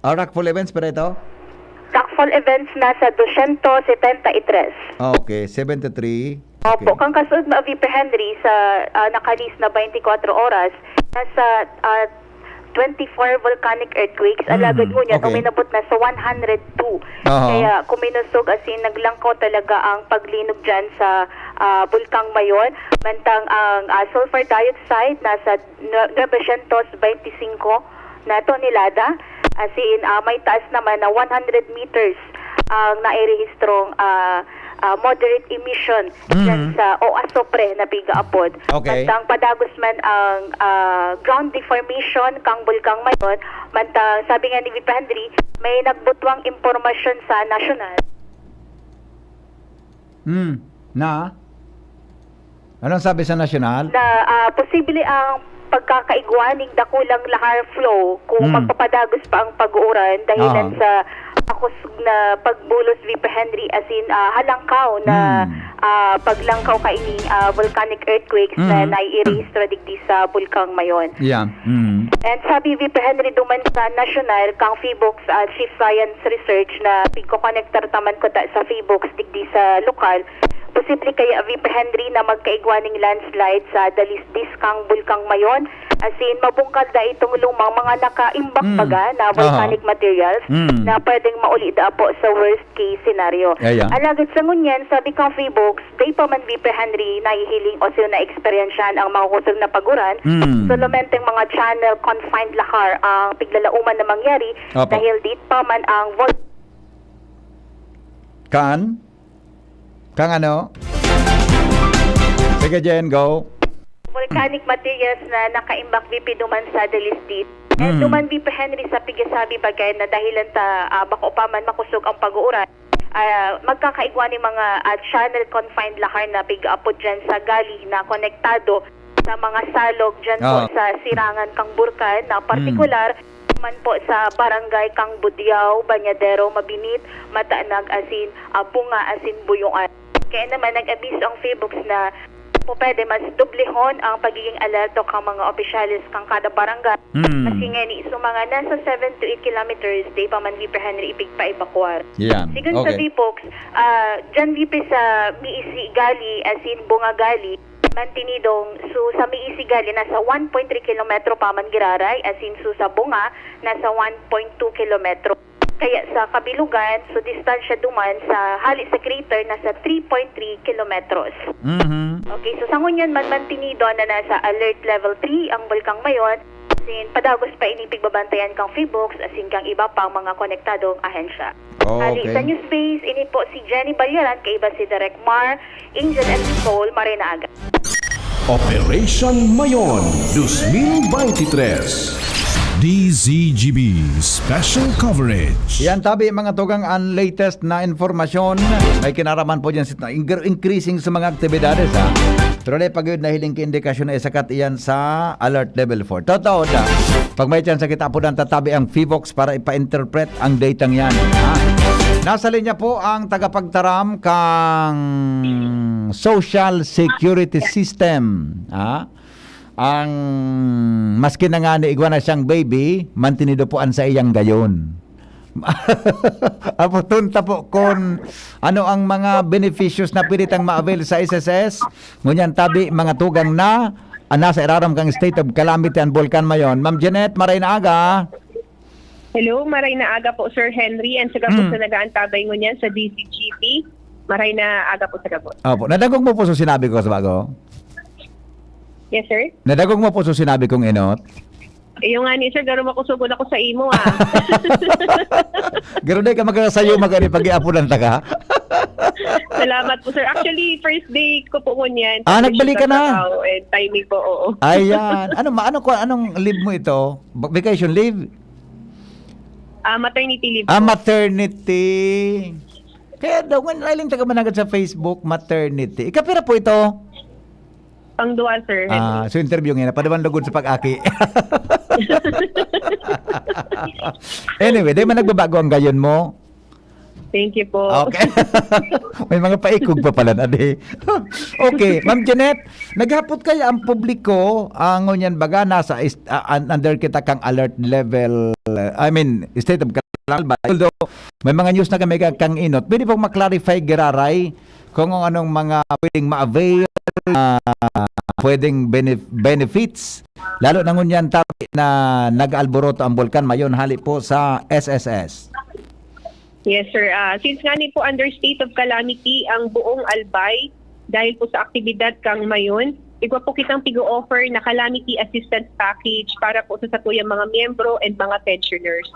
[SPEAKER 3] Rockfall events pero ito?
[SPEAKER 16] Rockfall events nasa 273.
[SPEAKER 3] Okay, 73.
[SPEAKER 16] Opo, kang kasunod na VP Henry sa nakalis na 24 oras, nasa 24 volcanic earthquakes. Alagad mo niya, uminabot na sa 102. Kaya kuminusog as in naglangkaw talaga ang paglinog dyan sa Bulkang Mayon. Mantang ang sulfur dioxide nasa 925 na tonelada. As in, may taas naman na 100 meters ang nairehistrong moderate emission dyan sa Oasopre na Bigaapod. Mantang padagos man ang ground deformation kang Bulkang Mayon. Mantang sabi nga ni VP Henry, may nagbutwang impormasyon sa nasyonal.
[SPEAKER 3] Na? Anong sabi sa nasyonal?
[SPEAKER 16] Na posible ang pagkakaigwaning dakulang lahar flow kung magpapadagos pa ang pag-uuran dahilan sa akusog na pagbulos VP Henry as in halangkaw na paglangkaw kaining volcanic earthquakes na nai-register digdi sa Bulkang Mayon.
[SPEAKER 3] Yeah.
[SPEAKER 16] And sabi VP Henry duman sa national kang Fibok Chief Science Research na pigko-connector taman ko sa Fibok digdi sa lokal. Posible kaya VP Henry na magkaigwaning landslide sa dalisdis kang Bulkang Mayon. As in, mabungkal da itong lumang mga nakaimbak baga na volcanic materials na pwedeng mauli da po sa worst case scenario. Alagad sa ngunyan, sabi kang Freebox, day pa man VP Henry nahihiling o sila na-experiensyan ang mga kusog na paguran. So, lumenteng mga channel confined lahar ang piglalauman na mangyari dahil dit pa man ang
[SPEAKER 3] Kang ano? Sige, Jen, go.
[SPEAKER 16] Volcanic materials na nakaimbak BP duman sa delistit. And duman BP Henry sa pigasabi bagay na dahilan ta bako pa man makusog ang pag-uuran. Magkakaigwa ni mga channel confined lahar na piga-apod dyan sa gali na konektado sa mga salog dyan po sa sirangan kang Burkan na partikular man po sa barangay kang Budyaw, Banyadero, Mabinit, Mataanag, asin Bunga, asin Buyungan. Kaya naman nag-abis ang Feebox na po pwede mas dublihon ang pagiging alerto kang mga opisyalis kang kada barangay. Kasi nga ni so mga nasa 7 to 8 kilometers day pa man BP Henry ipig pa evacuar. Sigun sa Feebox, dyan BP sa Miisi Gali, asin Bunga Gali, mantinidong so sa Miisi Gali nasa 1.3 kilometro pa man giraray, asin so sa Bunga nasa 1.2 kilometro. Kaya sa kabilugan, so distansya duman sa hali sa crater nasa 3.3 kilometros. Okay, so sa ngunyan man mantinido na nasa alert level 3 ang Bulkang Mayon, asin padagos pa inipig babantayan kang Feebox, asin kang iba pang mga konektadong ahensya. Hali sa News Space, ini po si Jenny Balyaran, kaiba si Direk Mar, Angel and Soul, Marinaga.
[SPEAKER 14] Operation Mayon 2023. DZGB Special Coverage.
[SPEAKER 3] Yan tabi mga tugang ang latest na informasyon. May kinaraman po dyan increasing sa mga aktibidades ha. Pero pag-yun na hiling indikasyon na isakat iyan sa alert level 4. Totoo na. Pag may chance kita po ng tatabi ang Feebox para ipa-interpret ang datang yan. Ha? Nasa linya po ang tagapagtaram kang Social Security System. Ha? Ang maski na nga ni igwa na siyang baby, mantinido po an sa iyang gayon. Apo tunta po kung ano ang mga beneficios na piritang ma-avail sa SSS. Ngunyan tabi mga tugang na nasa iraram kang state of calamity ang Bulkan Mayon. Ma'am Jeanette, maray na aga.
[SPEAKER 17] Hello, maray na aga po Sir Henry and saga po sa nagaantabay ngunyan sa DCGP. Maray na aga po saga po.
[SPEAKER 3] Opo, nadagog mo po sa sinabi ko sa bago.
[SPEAKER 17] Yes, sir?
[SPEAKER 3] Nadagog mo po sa sinabi kong inot?
[SPEAKER 17] Yung nga ni sir, garo makusugod ako sa imo
[SPEAKER 3] Garo day ka magkasayo magani pag-iapunan ta ka.
[SPEAKER 17] Salamat po sir. Actually, first day ko po ngunyan.
[SPEAKER 3] Nagbalik ka na?
[SPEAKER 17] And timing po, oo.
[SPEAKER 3] Ayan. Anong leave mo ito? Vacation leave?
[SPEAKER 17] Maternity leave.
[SPEAKER 3] Maternity. Kaya daw, ngayon taga managad sa Facebook, maternity. Ikapira po ito?
[SPEAKER 17] Pangduwa, sir.
[SPEAKER 3] So interview ngayon, padawan lugod sa pag-aki. Anyway, di man nagbabago ang gayon mo?
[SPEAKER 17] Thank you po.
[SPEAKER 3] Okay. May mga paikog pa pala na di. Okay, Ma'am Jeanette, naghapot kaya ang publiko ang ngunyan baga nasa under kita kang alert level, state of calamity. Although may mga news na kami kang inot, pwede pong maklarify giraray kung anong mga pwedeng ma-avail, pwedeng benefits, lalo na ngunyan tabi na nag-alboroto ang Bulkan Mayon hali po sa SSS.
[SPEAKER 17] Yes, sir. Since nga ni po under state of calamity ang buong Albay, dahil po sa aktibidad kang Mayon, igwa po kitang pigo-offer na calamity assistance package para po sa satuyang mga miyembro and mga pensioners.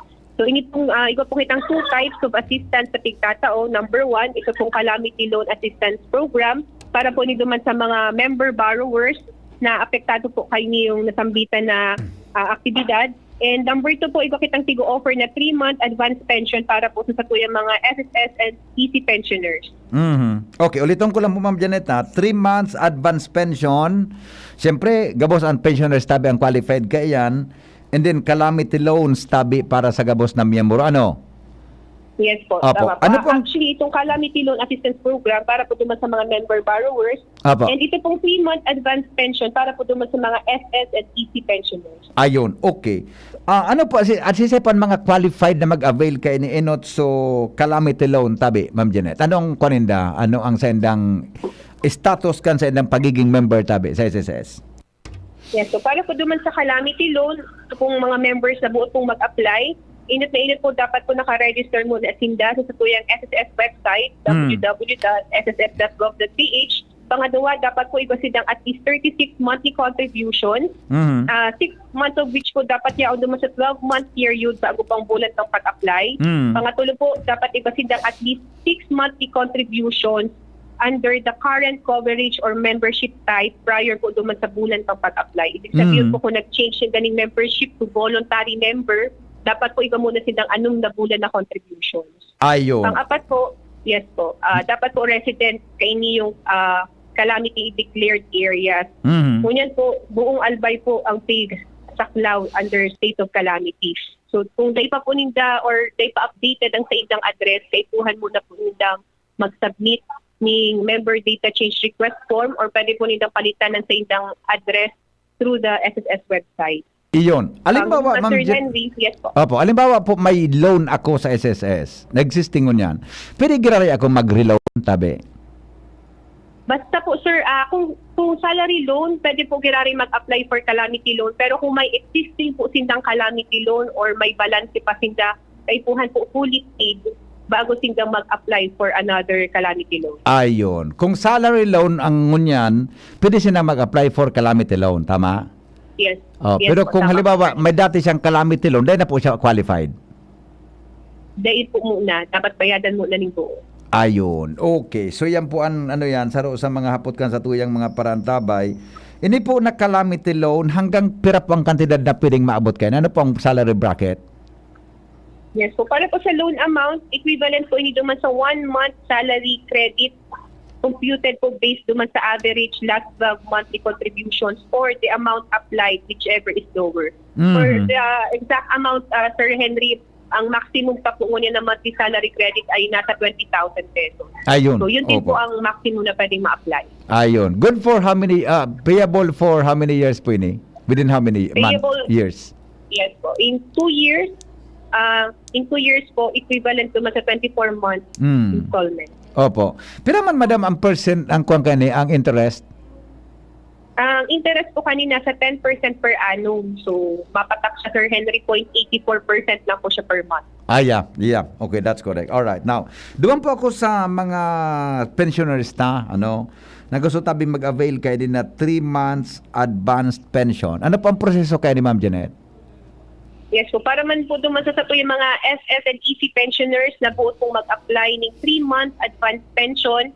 [SPEAKER 17] So, igwa po kitang 2 types of assistance sa tigtatao. Number 1, ito pong calamity loan assistance program para po ni duman sa mga member borrowers na apektado po kayo niyong nasambitan na aktibidad. And number 2 po, igwa kitang tigo-offer na 3-month advance pension para po sa satuyang mga SSS and EC pensioners.
[SPEAKER 3] Okay, ulitin ko lang po Ma'am Janet 3 months advance pension. Siyempre, gabos ang pensioners tabi ang qualified kayan. And then calamity loans tabi para sa gabos na miyembro. Ano?
[SPEAKER 17] Yes po.
[SPEAKER 3] Apo.
[SPEAKER 17] Tama po.
[SPEAKER 3] Ano pong...
[SPEAKER 17] Actually, itong calamity loan assistance program para po duman sa mga member borrowers.
[SPEAKER 3] Apo.
[SPEAKER 17] And ito pong 3-month advance pension para po duman sa mga SS and EC pensioners.
[SPEAKER 3] Ayun, okay. Ano po, asisipan mga qualified na mag-avail kay ni Enot so calamity loan tabi, Ma'am Janet? Anong kuninda? Ano ang sendang status kan sa endang pagiging member tabi sa SSS?
[SPEAKER 17] Yes, so para po duman sa calamity loan, kung mga members na buot pong mag-apply, init na init po dapat po naka-register muna sinda sa satuyang SSS website, www.sss.gov.ph. Pangalawa, dapat po igwasidang at least 36 monthly contributions, 6 months of which po dapat yaon duman sa 12-month period bago pang bulan ng pag-apply. Pangatlo po, dapat igwasidang at least 6 monthly contributions under the current coverage or membership type prior po duman sa bulan pang pag-apply. Ibig sabihin po kung nag-change yung ganing membership to voluntary member, dapat po iba muna silang 6 na bulan na contributions.
[SPEAKER 3] Ayun.
[SPEAKER 17] Ang apat po, yes po, dapat po resident kaini yung calamity declared areas. Ngunyan po, buong albay po ang saklaw under state of calamity. So kung day pa po ninda or day pa updated ang sa indang address, kaipuhan muna po nindang mag-submit ng member data change request form or pwede po nindang palitan ng sa indang address through the SSS website.
[SPEAKER 3] Iyon. Alimbawa, Ma'am
[SPEAKER 17] Sir Henry, yes po.
[SPEAKER 3] Opo, alimbawa po may loan ako sa SSS. Nag-existing mo niyan. Pwede giraray ako mag-reloan tabi.
[SPEAKER 17] Basta po sir, kung salary loan, pwede po girari mag-apply for calamity loan. Pero kung may existing po sindang calamity loan or may balance pa sinda, kaipuhan po fully paid bago sindang mag-apply for another calamity loan.
[SPEAKER 3] Ayun. Kung salary loan ang ngunyan, pwede siya na mag-apply for calamity loan. Tama?
[SPEAKER 17] Yes.
[SPEAKER 3] Yes
[SPEAKER 17] po,
[SPEAKER 3] pero kung
[SPEAKER 17] tama
[SPEAKER 3] halimbawa
[SPEAKER 17] po.
[SPEAKER 3] may dati siyang calamity loan, dahil na po siya qualified.
[SPEAKER 17] Dahil po muna, dapat bayadan muna ng buo.
[SPEAKER 3] Ayun. Okay. So yan po ang saro sa mga hapot kan sa tuyang mga parantabay. Ini po na calamity loan hanggang pirap ang kantidad na pwedeng maabot kayo. Ano po ang salary bracket?
[SPEAKER 17] Yes po. Para po sa loan amount, equivalent po ini duman sa 1 month salary credit computed po based duman sa average last 12 monthly contributions or the amount applied, whichever is lower. For the exact amount, Sir Henry, ang maximum pa po niya na monthly salary credit ay nasa 20,000 pesos.
[SPEAKER 3] Ayun.
[SPEAKER 17] So yun din po ang maximum na pwedeng ma-apply.
[SPEAKER 3] Ayun. Good for how many, payable for how many years po ini? Within how many years?
[SPEAKER 17] Yes po. In 2 years, po, equivalent naman sa 24 months installment.
[SPEAKER 3] Opo. Pero man, madam, ang interest?
[SPEAKER 17] Ang interest po kanina sa 10% per annum. So, mapatak siya, Sir Henry, 0.84% lang po siya per month.
[SPEAKER 3] Yeah. Okay, that's correct. All right. Now, duman po ako sa mga pensioners na gusto tabi mag-avail kayo din na 3 months advanced pension. Ano po ang proseso kayo ni Ma'am Janet?
[SPEAKER 17] Yes po, para man po dumansa sa to yung mga SS and EC pensioners na buot pong mag-apply ng 3-month advance pension,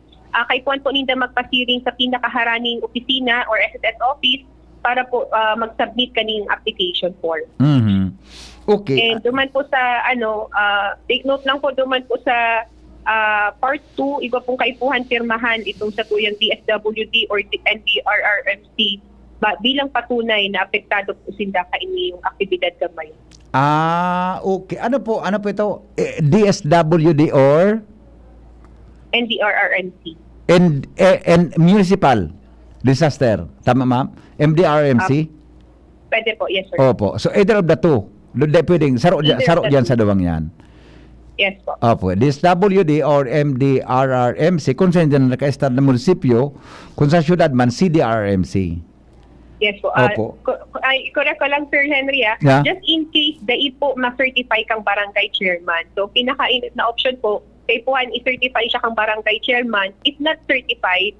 [SPEAKER 17] kay puan po ninda magpasiring sa pinakaharaning opisina or SSS office para po mag-submit kaning application form.
[SPEAKER 3] Okay.
[SPEAKER 17] And duman po sa take note lang po duman po sa part 2, iba pong kaipuhan pirmahan itong sa tuyang DSWD or NDRRMC bilang patunay na apektado po sinda kaini yung aktibidad gamay.
[SPEAKER 3] Okay. Ano po ito? DSWD or?
[SPEAKER 17] NDRRMC.
[SPEAKER 3] And municipal disaster. Tama, ma'am? MDRMC?
[SPEAKER 17] Pwede po, yes sir.
[SPEAKER 3] Opo. So either of the two. Pwedeng saro dyan sa dawang yan.
[SPEAKER 17] Yes po.
[SPEAKER 3] Opo. DSWD or MDRRMC kung saan dyan naka-start na munisipyo, kung sa syudad man, CDRRMC.
[SPEAKER 17] Yes po. Correct ko lang, Sir Henry.
[SPEAKER 3] Yeah.
[SPEAKER 17] Just in case dahil po ma-certify kang barangay chairman. So, pinaka-init na option po, kay puhan i-certify siya kang barangay chairman. If not certified,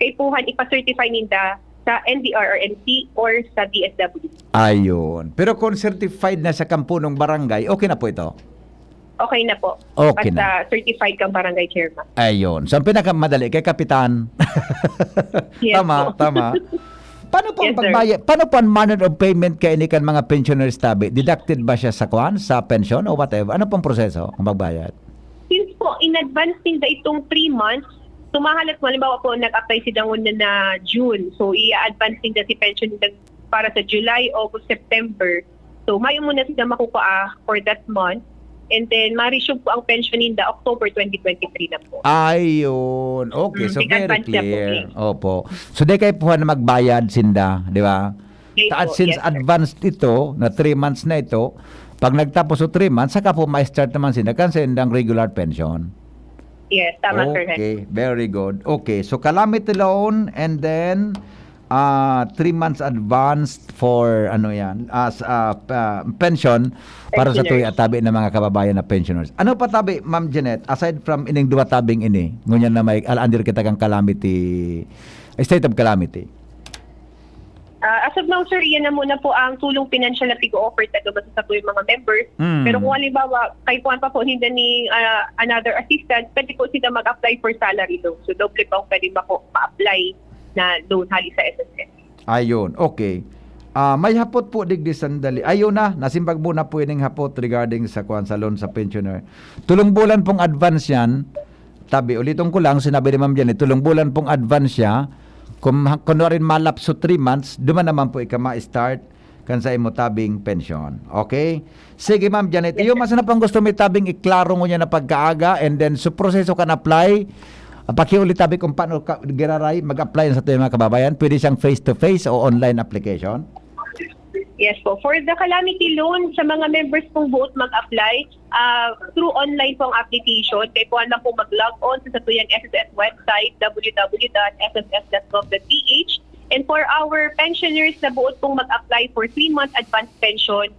[SPEAKER 17] kay puhan ipa-certify ninda sa NDRRMC or sa DSWD.
[SPEAKER 3] Ayun. Pero kung certified na sa kampo ng barangay, okay na po ito?
[SPEAKER 17] Okay na po.
[SPEAKER 3] Okay
[SPEAKER 17] basta certified kang barangay chairman.
[SPEAKER 3] Ayun. So, ang pinakamadali kay kapitan.
[SPEAKER 17] Yes
[SPEAKER 3] Tama. Paano po ang pagbayad? Paano po ang manner of payment kay ini kan mga pensioners tabi? Deducted ba siya sa pension o whatever? Ano pong proseso ang pagbayad?
[SPEAKER 17] Since po in advance din itong 3 months, tumahalat mo halimbawa po nag-apply si Dangon na June. So i-advance din si pension para sa July, August, September. So mayo muna sila makukuha for that month. And then, ma-resume po ang pension in the October 2023 na po.
[SPEAKER 3] Ayun. Okay, so very clear. Opo. So, di kayo po na magbayad, Sinda, di ba? Since advanced ito, na 3 months na ito, pag nagtapos o 3 months, saka po ma-start naman Sinda, kasi ang regular pension.
[SPEAKER 17] Yes, tama, sir.
[SPEAKER 3] Okay, very good. Okay, so calamity loan and then 3 months advanced for pension para sa tuwi at tabi ng mga kababayan na pensioners. Ano pa tabi, Ma'am Janet, aside from ining duwa tabing ini, ngunyan na may andir kita kang calamity, state of calamity?
[SPEAKER 17] As of now, sir, yan na muna po ang tulong financial na pig-offer sa po yung mga members. Pero kung halimbawa, kayo po pa po hindi ni another assistant, pwede po sila mag-apply for salary loan. So, doble pa pwede ma-apply na loan hali sa SSS.
[SPEAKER 3] Ayun, okay. May hapot po digdi sandali. Ayun na, nasimbag muna po yung hapot regarding sa kuan sa loan sa pensioner. Tulong bulan pong advance yan. Tabi, ulitin ko lang, sinabi ni Ma'am Janet, tulong bulan pong advance siya. Kung rin malapso 3 months, duman naman po ma-start kan sa imo tabing pension. Okay? Sige Ma'am Janet, iyo mas na pang gusto may tabing iklaro mo niya na pagkaaga and then sa proseso kan apply. Pakiulit tabi kung paano giraray mag-apply sa mga kababayan. Pwede siyang face-to-face o online application?
[SPEAKER 17] Yes po. For the calamity loan, sa mga members pong buot mag-apply, through online pong application, kaya po lang po mag-log on sa Satuyang SSS website, www.sss.gov.ph. And for our pensioners na buot pong mag-apply for 3-month advance pension,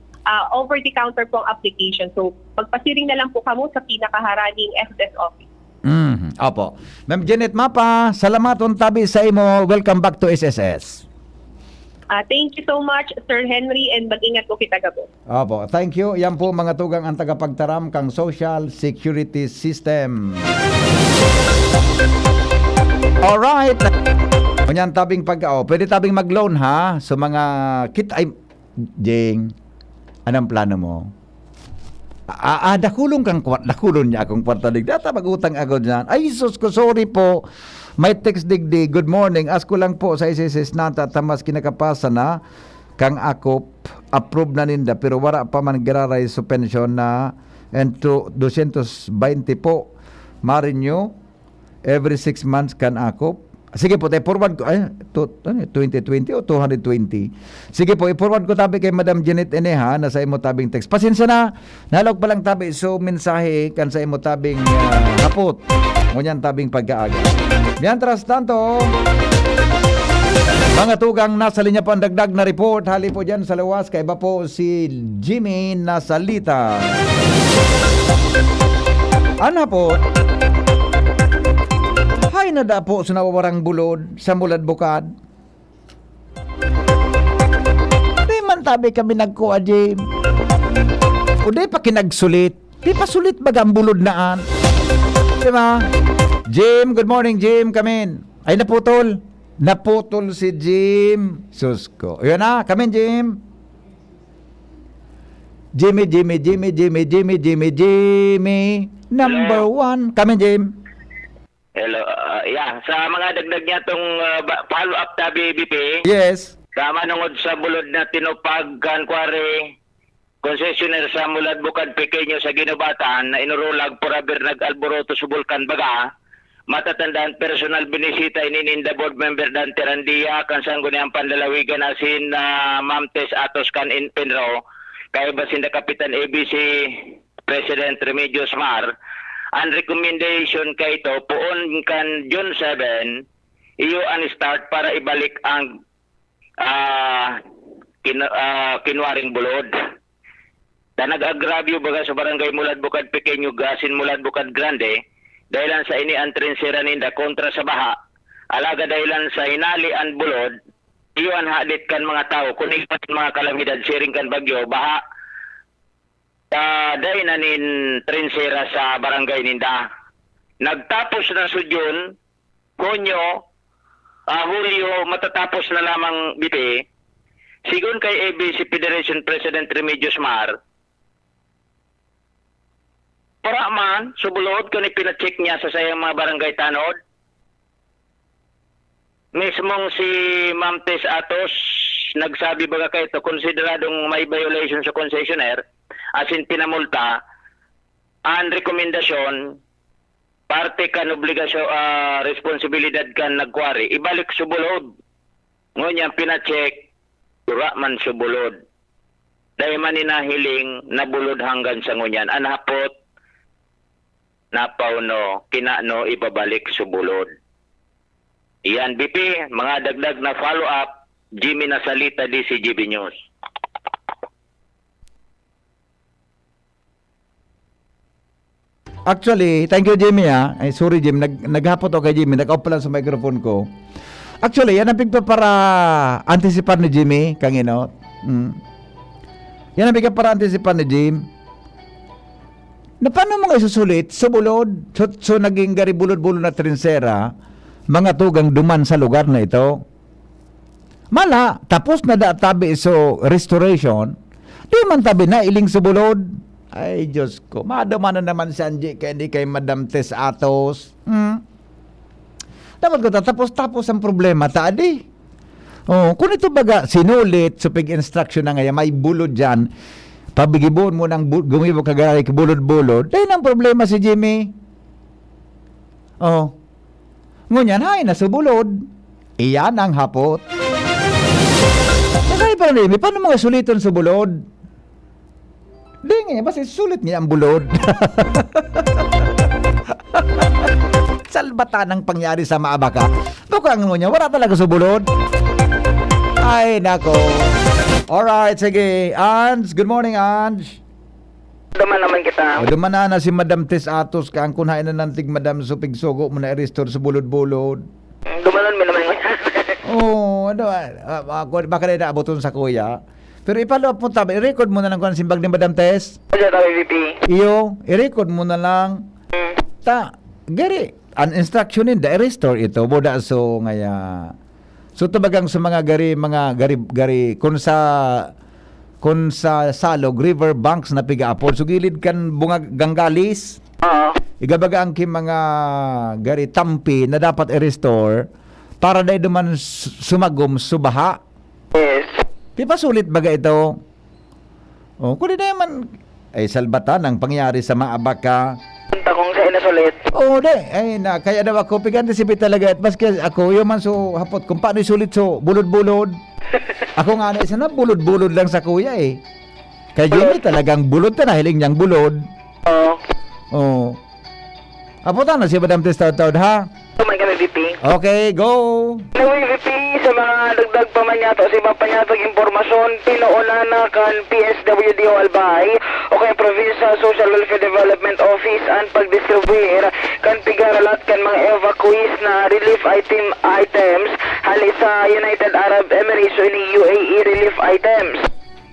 [SPEAKER 17] over-the-counter pong application. So, magpasiring na lang po kamo sa pinakaharaming SSS office.
[SPEAKER 3] Opo. Ma'am Janet Mapa, salamat tabi sa imo. Welcome back to SSS.
[SPEAKER 17] Thank you so much, Sir Henry, and mag-ingat po kita gabo.
[SPEAKER 3] Opo, thank you. Yan po mga tugang ang tagapagtaram kang Social Security System. Alright. Kunyan tabing pwede tabing mag-loan ha. So mga Jing, anong plano mo? Dakulong niya akong kwartalig. Data mag-utang ako dyan. Ay, sus ko, sorry po. May text digdi, good morning. Ask ko lang po sa SSS na tamas kinakapasa na kang akop approve na ninda pero wala pa man giraray sa pension na and to 220 po marinyo every 6 months kan akop. Sige po, forward ko 2020 o 220. Sige po, i-forward ko tabi kay Madam Janet Eneha na sa imo tabing text. Pasensya na, nalog pa lang tabi so mensahe kan sa imo tabing hapot. Ngunyan tabing pagkaaga. Mientras tanto, mga tugang nasa linya pa ang dagdag na report. Hali po dyan sa lawas. Kaiba po si Jimmy Nasalita. Ana po, hay na da po sa nawawarang bulod sa mulad bukad. Di man tabi kami nagkuha, Jim. O di pa kinagsulit. Di pa sulit bagang bulod naan. Diba? Jim, good morning Jim, come in. Ay naputol. Naputol si Jim. Susko. Ayan na, come in Jim. Jimmy. Number 1. Come in Jim.
[SPEAKER 18] Hello. Sa mga dagdag niya itong follow-up tabi, BP.
[SPEAKER 3] Yes.
[SPEAKER 18] Tama nungod sa bulod na tinupag kankwari concessionaire sa mulad bukad pequeño sa Ginobatan na inurulag puraber nag-alboroto sa Bulkan Baga. Matatandaan personal binisita inininda board member Dan Terandia kan sangguniang pandalawigan asin Ma'am Tess Atos kan in Penro kay basinda Kapitan ABC President Remedios Mar. Ang recommendation kay ito puon kan June 7 iyo ang start para ibalik ang kinwaring bulod. Na nag-agravyo baga sa barangay Mulad Bukad Pequeño Gasin Mulad Bukad Grande dahilan sa ini ang trinsera ninda kontra sa baha alaga dahilan sa hinali ang bulod iyon hadit kan mga tao kuning mga kalamidad siring kan bagyo baha dahilan na nin trinsera sa barangay ninda nagtapos na sudyon Hunyo Hulyo matatapos na lamang biti sigun kay ABC Federation President Remedios Mar para man, subulod kung ipinacheck niya sa sayang mga barangay tanod. Mismong si Ma'am Tess Atos, nagsabi baga kayo ito, konsideradong may violation sa concessionaire, as in pinamulta, ang rekomendasyon, parte kan obligasyon, responsibilidad kan nagkwari, ibalik subulod. Ngunyan pinacheck, dura man subulod. Dahil man inahiling, nabulod hanggang sa ngunyan. Anhapot, napauno, kinano, ibabalik subulod. Iyan, BP, mga dagdag na follow-up, Jimmy Nasalita, DCGB News.
[SPEAKER 3] Actually, thank you Jimmy Ay, sorry Jim, naghapot ako kay Jimmy, nag-off lang sa microphone ko. Actually, yan ang pigpa para antisipar ni Jimmy, kanginot. Yan ang pigpa para antisipar ni Jim. Na paano mga isusulit? Subulod. So naging garibulod-bulod na trinsera, mga tugang duman sa lugar na ito. Mala, tapos na tabi so restoration, di man tabi na iling subulod. Ay, Diyos ko. Madama na naman si Angie kaya hindi kay Madam Tess Atos. Dapat ko tapos ang problema, taadi. Oh, kung ito baga sinulit sa pig-instruction na ngayon, may bulod dyan, pabigibon mo ng gumibo kagari bulod-bulod, dahil ang problema si Jimmy. Oh, ngunyan, hay, nasubulod. Iyan ang hapot. Nakay pa rin, paano mga suliton sa bulod? Di nga, basta sulit niya ang bulod. Salbata ng pangyari sa Maabaka. Bukang mo niya, wala talaga sa bulod. Ay, nako. Alright, sige. Ange, good morning, Ange.
[SPEAKER 4] Duman naman kita.
[SPEAKER 3] Duman na si Madam Tess Atos ka. Ang kunain na nantig Madam Supig Sogo mo na i-restore sa bulod-bulod.
[SPEAKER 4] Dumanon mo naman ngayon.
[SPEAKER 3] Baka na naaboton sa kuya. Pero ipalo po tabi, i-record mo na lang kung ang simbag ni Madam Tess. Iyo, i-record mo na lang. Gari, ang instruction din, i-restore ito. Boda so ngaya. So tabagang sa mga gari, kung sa salog, river banks na piga-apol, so gilid kan bunga ganggalis. Igabaga ang mga gari tampi na dapat i-restore para dahil duman sumagom subaha.
[SPEAKER 4] Yes.
[SPEAKER 3] Di pa sulit baga ito? Oh, kung di naman ay salbatan ang pangyari sa Maabaka.
[SPEAKER 4] Punta kong sa inasulit.
[SPEAKER 3] Oo, ay na, kaya daw ako pigantisipit talaga at maski ako yung man so hapot kung paano isulit so bulod-bulod. Ako nga na isa na bulod-bulod lang sa kuya eh. Kaya Jimmy talagang bulod na nahiling niyang bulod. Oo. Apotan na si Madam Tess Taud-Taud ha?
[SPEAKER 4] Tumay kami, VP.
[SPEAKER 3] Okay, go!
[SPEAKER 4] Anyway, VP, sa mga dagdag pa man yato, sa iba pa yatong impormasyon, pinuuna na kan PSWDO Albay o kay Provincial Social Welfare Development Office ang pagdistribuir kan pigaralat kan mga evacuees na relief items hali sa United Arab Emirates o ni UAE relief items.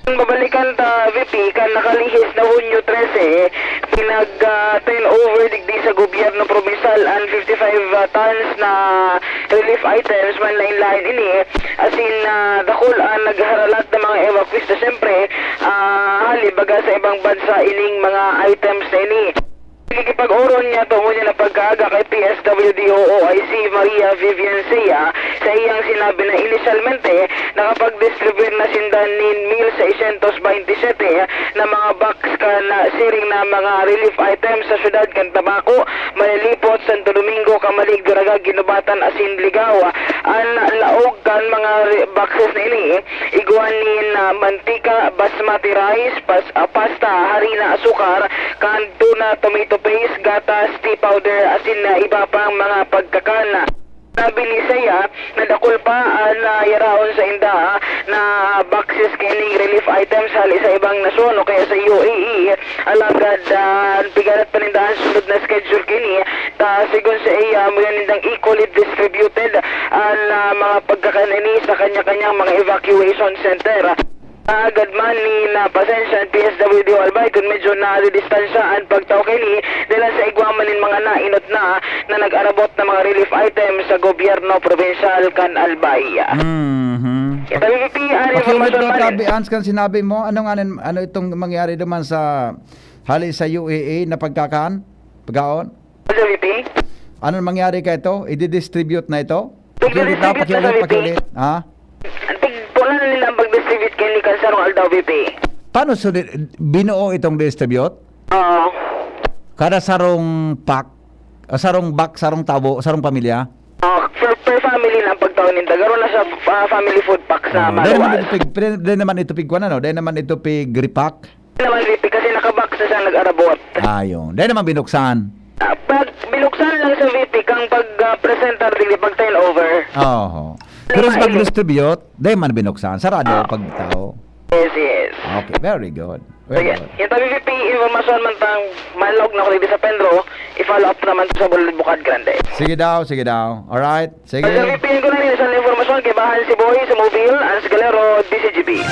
[SPEAKER 4] Babalikan ta VP kan nakalihis na Hunyo 13 pinag-turn over digdi sa gobyerno probinsal ang 55 tons na relief items man lain-lain ini asin dakol ang nagharalat ng mga evacuees na siyempre halibaga sa ibang bansa ining mga items na ini. Nagkikipag-oron niya tungo niya na pagkaaga kay PSWDO OIC Maria Vivian Sea sa iyang sinabi na inisyalmente nakapag-distribute na sindanin 1,627 na mga box ka na siring na mga relief items sa syudad kan Tabaco, Manilipot, Santo Domingo, Kamalig, Duraga, Ginubatan, Asin, Ligaw. Ang laog kan mga boxes na ini iguanin mantika, basmati rice, pasta, harina, asukar, kan tuna, tomato paste, gatas, tea powder, asin na iba pang mga pagkakana. Sabi ni Saya, nadakol pa na yaraon sa inda na boxes kining relief items hali sa ibang nasyon o kaya sa UAE. Alagad pigarat panindahan sunod na schedule kini. Sigon sa iya, nindang equally distributed ang mga pagkakanini sa kanya-kanyang mga evacuation center. Agad man ni na pasensya ang PSWDO Albay kung medyo na-distansya ang pagtao kini dahil sa igwamanin mga nainot na nag-arabot na mga relief items sa gobyerno provincial kan Albay. Ito VP,
[SPEAKER 3] Pakiulit na tabi, Ans, kan sinabi mo, ano itong mangyari naman sa hali sa UAE na pagkaon?
[SPEAKER 4] Ano VP?
[SPEAKER 3] Ano mangyari ka ito? I-distribute na ito?
[SPEAKER 4] Pakiulit.
[SPEAKER 3] Ha?
[SPEAKER 4] Punan nila ang pag-distribute kini kan Sarong Aldao VP.
[SPEAKER 3] Paano binuo itong distribute?
[SPEAKER 4] Oo.
[SPEAKER 3] Kada sarong pack, sarong bak, sarong tabo, sarong pamilya?
[SPEAKER 4] Per family na pagtaon ninda. Garo na sa family food packs na maluwas.
[SPEAKER 3] Dahil naman ito pig kuwan, ano? Dahil naman ito pig repack?
[SPEAKER 4] Dahil naman VP kasi nakabox na siya nag-arabot.
[SPEAKER 3] Ayun. Dahil naman binuksan?
[SPEAKER 4] Pag binuksan lang sa VP kang pag-presentar dili pag turn over.
[SPEAKER 3] Oo. Pero sa pag-distribute, dahil man binuksan. Sarado pag tao.
[SPEAKER 4] Yes.
[SPEAKER 3] Okay, very good.
[SPEAKER 4] Sige, yung tabi-VP informasyon man tang malog na kulit sa Pendro, i-follow up naman to sa Bulod Bukad Grande.
[SPEAKER 3] Sige daw. Alright, sige.
[SPEAKER 4] Sa VP ko na rin isang informasyon kay Bahan si Boy sa Mobile, Ans Galero, DCGP.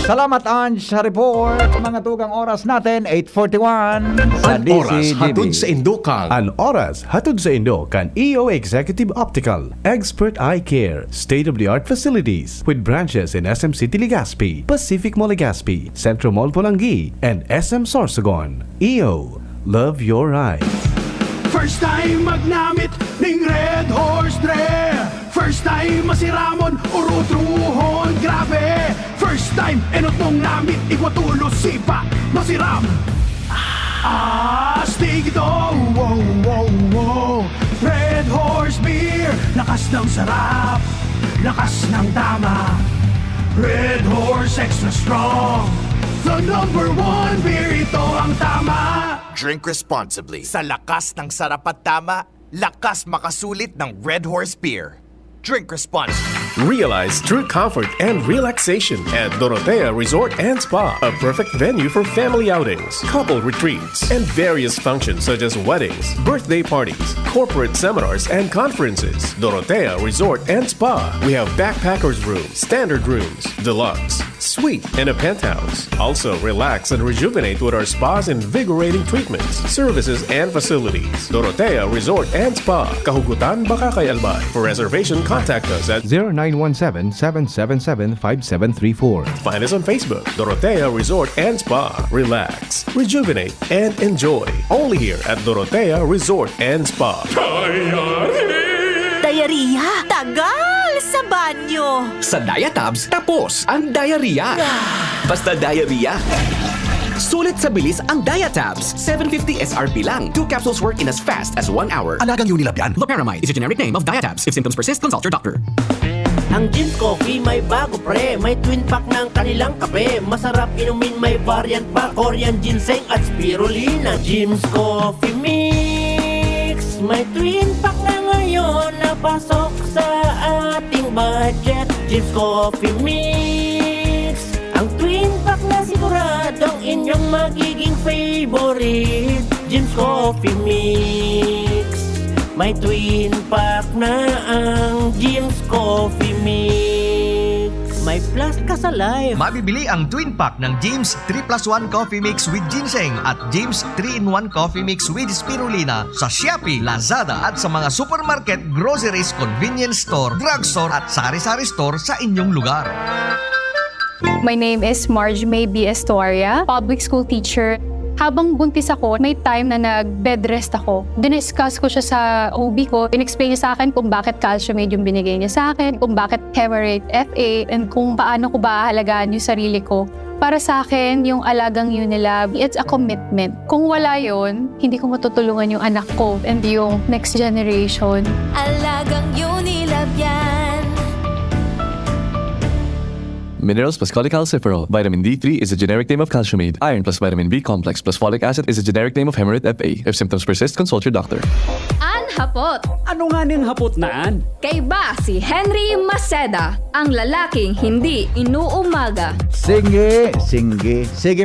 [SPEAKER 3] Salamat, Ange, sa report. Mga tugang oras natin, 8:41 sa
[SPEAKER 6] An oras
[SPEAKER 3] DCGB.
[SPEAKER 6] hatod sa Indokan.
[SPEAKER 12] An oras hatod sa Indo kan EO Executive Optical, Expert Eye Care, state-of-the-art facilities with branches in SM City Legazpi, Pacific Mall Legazpi, Centro Mall Pulangi, and SM Sorsogon. EO, love your eyes.
[SPEAKER 7] First time magnamit ning Red Horse Dre. First time masiramon urutruhon grabe. First time enot mong namit ikwatulo sipa masiram. Astig do, wow, wow, wow. Red Horse Beer, lakas ng sarap, lakas ng tama. Red Horse Extra Strong, the number one beer, ito ang tama.
[SPEAKER 8] Drink responsibly. Sa lakas ng sarap at tama, lakas makasulit ng Red Horse Beer. Drink responsibly.
[SPEAKER 19] Realize true comfort and relaxation at Dorotea Resort and Spa, a perfect venue for family outings, couple retreats, and various functions such as weddings, birthday parties, corporate seminars, and conferences. Dorotea Resort and Spa. We have backpackers rooms, standard rooms, deluxe, suite, and a penthouse. Also, relax and rejuvenate with our spa's invigorating treatments, services, and facilities. Dorotea Resort and Spa, Kahugutan, Bakakay, Albay. For reservation, contact us at
[SPEAKER 12] 0917-777-5734.
[SPEAKER 19] Find us on Facebook, Dorotea Resort and Spa. Relax, rejuvenate, and enjoy. Only here at Dorotea Resort and Spa.
[SPEAKER 20] Diarrhea! Tagal sa banyo!
[SPEAKER 21] Sa Diatabs, tapos ang diarrhea. Basta diarrhea. Sulit sa bilis ang Diatabs. 750 SRP lang. 2 capsules work in as fast as 1 hour. Alagang Unilab yan. Loperamide is a generic name of Diatabs. If symptoms persist, consult your doctor.
[SPEAKER 22] Ang Jim's Coffee may bago pre. May twin pack ng kanilang kape. Masarap inumin, may variant pa. Korean ginseng at spirulina. Jim's Coffee Mix. May twin pack na ngayon na pasok sa ating budget. Jim's Coffee Mix. Ang twin pack na siguradong inyong magiging favorite. Jim's Coffee Mix. May twin pack na ang Jim's Coffee Mix. May plus ka sa life.
[SPEAKER 23] Mabibili ang twin pack ng James 3+1 Coffee Mix with Ginseng at James 3-in-1 Coffee Mix with Spirulina sa Shopee, Lazada at sa mga supermarket, groceries, convenience store, drugstore at sari-sari store sa inyong lugar.
[SPEAKER 24] My name is Marge May B. Estoria, public school teacher. Habang buntis ako, may time na nag-bed rest ako. Diniscuss ko siya sa OB ko. In-explain niya sa akin kung bakit calcium aid yung binigay niya sa akin, kung bakit Hemerate FA, and kung paano ko ba ahalagaan yung sarili ko. Para sa akin, yung alagang Unilab, it's a commitment. Kung wala yon, hindi ko matutulungan yung anak ko and yung next generation.
[SPEAKER 20] Alagang Unilab yan.
[SPEAKER 25] Minerals plus cholecalciferol. Vitamin D3 is a generic name of calcium aid. Iron plus vitamin B complex plus folic acid is a generic name of Hemerate FA. If symptoms persist, consult your doctor.
[SPEAKER 15] Hapot.
[SPEAKER 2] Ano nga ning hapot naan?
[SPEAKER 15] Kay ba si Henry Maceda, ang lalaking hindi inuumaga.
[SPEAKER 3] Sige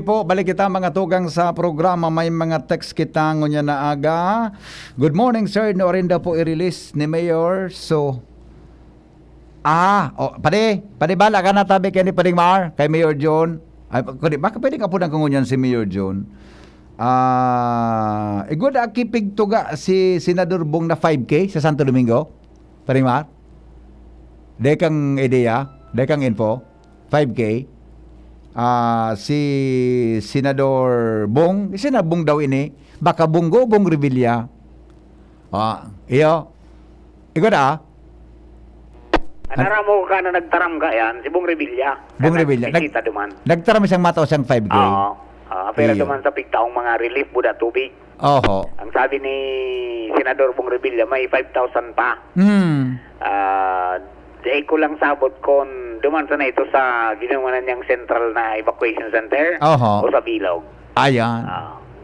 [SPEAKER 3] po, balik kita mga tugang sa programa. May mga text kita ngunya na aga. Good morning sir, no rin daw po i-release ni Mayor. So, pade bala ka na tabi kay ni Pading Mar, kay Mayor John. Ay, baka pwede ka po nang kungunyan si Mayor John. Igod akipig tuga si Senador Bong na 5K sa Santo Domingo. Pading Mar. Dekang ideya, dekang info, 5K. Si Senador Bong, Bong daw ini, baka Bunggo, Bong Revilla. Igod
[SPEAKER 26] Anara mo ka na nagtaram ka yan, si Bong Revilla.
[SPEAKER 3] Bong Revilla. Nagtaram isang mataw siyang 5K.
[SPEAKER 26] Oo. Pero duman sa pigtaong mga relief buda tubig.
[SPEAKER 3] Oho.
[SPEAKER 26] Ang sabi ni Senador Bong Revilla, may 5,000 pa. Di ko lang sabot kung duman sa na ito sa ginawa niyang central na evacuation center.
[SPEAKER 3] Oho.
[SPEAKER 26] O sa Bilog.
[SPEAKER 3] Ayan.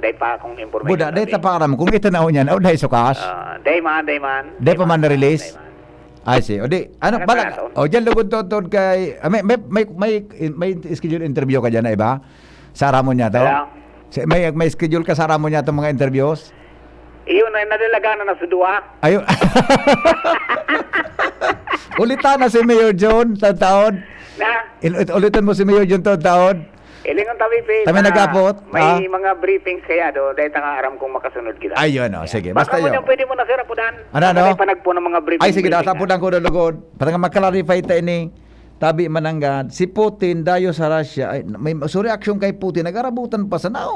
[SPEAKER 26] Dahil pa akong information.
[SPEAKER 3] Buda, dahil taparam. Kung ito na niyan, dahil sukas.
[SPEAKER 26] Dahil man.
[SPEAKER 3] Dahil pa man na-release. I see. O di, ano, balak. O, dyan lugod to kay, may schedule interview ka dyan na iba? Sa Ramon niya to?
[SPEAKER 26] Kaya,
[SPEAKER 3] May schedule ka sa Ramon niya to mga interviews?
[SPEAKER 26] iyon ay nadalaga na sa duwa.
[SPEAKER 3] Ayun. Ulitan na si Mayor John taon.
[SPEAKER 26] Na,
[SPEAKER 3] Ulitan mo si Mayor John taon.
[SPEAKER 26] ilingon tabi pe.
[SPEAKER 3] Kami nag-apot.
[SPEAKER 26] May mga briefings kaya do, dahil tanga aram kung makasunod kita.
[SPEAKER 3] Ayun, sige. Basta
[SPEAKER 26] Baka mo
[SPEAKER 3] yun.
[SPEAKER 26] niyang pwede mo na sir, apudan.
[SPEAKER 3] Ano?
[SPEAKER 26] Panagpo ng mga briefing.
[SPEAKER 3] Ay, sige, tapunan ko na lugod. Para nga maklarify tayo ni Tabi Mananggad. Si Putin, dayo sa Russia, ay, may reaction kay Putin, nagarabutan pa sana,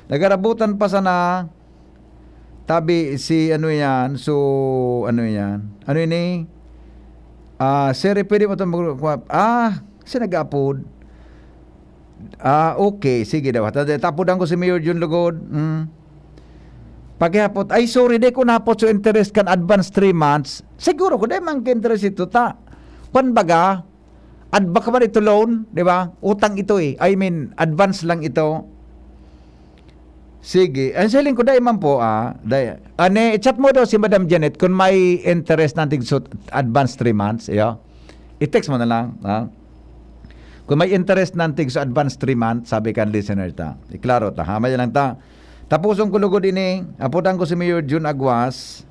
[SPEAKER 3] nagarabutan pa sana, tabi si, ano yan, ano yun sir, pwede mo ito kasi nag-upload. Okay, sige daw. Tapunan ko si Mayor Jun Lugod. Paghapot, ay sorry, di ko napot so interest kan advance 3 months. Siguro ko, di man ka-interest ito ta. Baga, baka ba ito loan, di ba? Utang ito I mean, advance lang ito. Sige. Ang saling ko dahil man po, chat mo daw si Madam Janet kung may interest natin sa advance 3 months, i-text mo na lang, Kung may interest natin sa advance 3 months, sabi kan listener ta. Iklaro ta, hamay lang ta. Tapusong kulugod ini, aputan ko si Mayor Jun Aguas,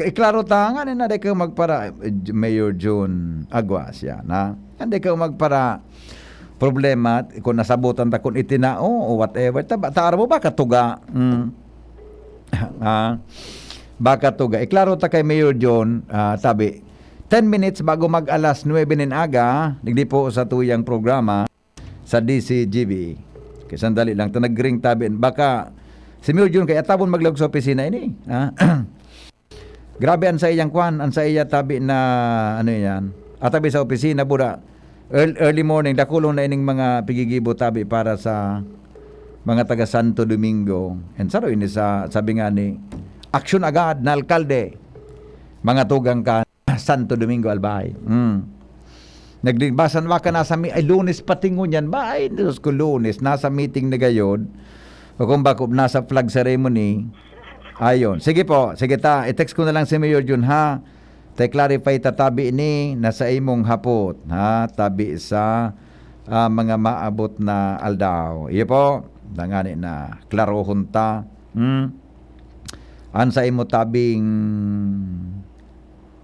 [SPEAKER 3] iklaro ta, nga na kayo magpara, Mayor Jun Aguas, hindi kayo magpara, problema kung nasabutan ta kung itinao o whatever taara mo baka tuga baka tuga iklaro ta kay Mayor John tabi 10 minutes bago mag alas 9 nin aga nigdi po sa tuyang programa sa DCGB kay sandali lang ta nagring tabi baka si Mayor John kay atabon maglog sa opisina ini grabe an sa iyang kwan an sa iya tabi na ano yan atabi sa opisina bura early morning, dakulong na ining mga pigigibo tabi para sa mga taga Santo Domingo. And saro ini sabi nga ni, aksyon agad na alkalde, mga tugang ka Santo Domingo Albay. Nagbasan ka nasa, ay Lunes patingon yan, ba? Ay, Diyos ko Lunes, nasa meeting na gayod, o kung bako nasa flag ceremony, ayon. Sige po, sige ta, i-text ko na lang si Mayor Jun ha. Clarify tatabi ni nasa imong hapot tabi sa mga maabot na aldaw. Iyo po dangani na klarohon ta an sa imo tabing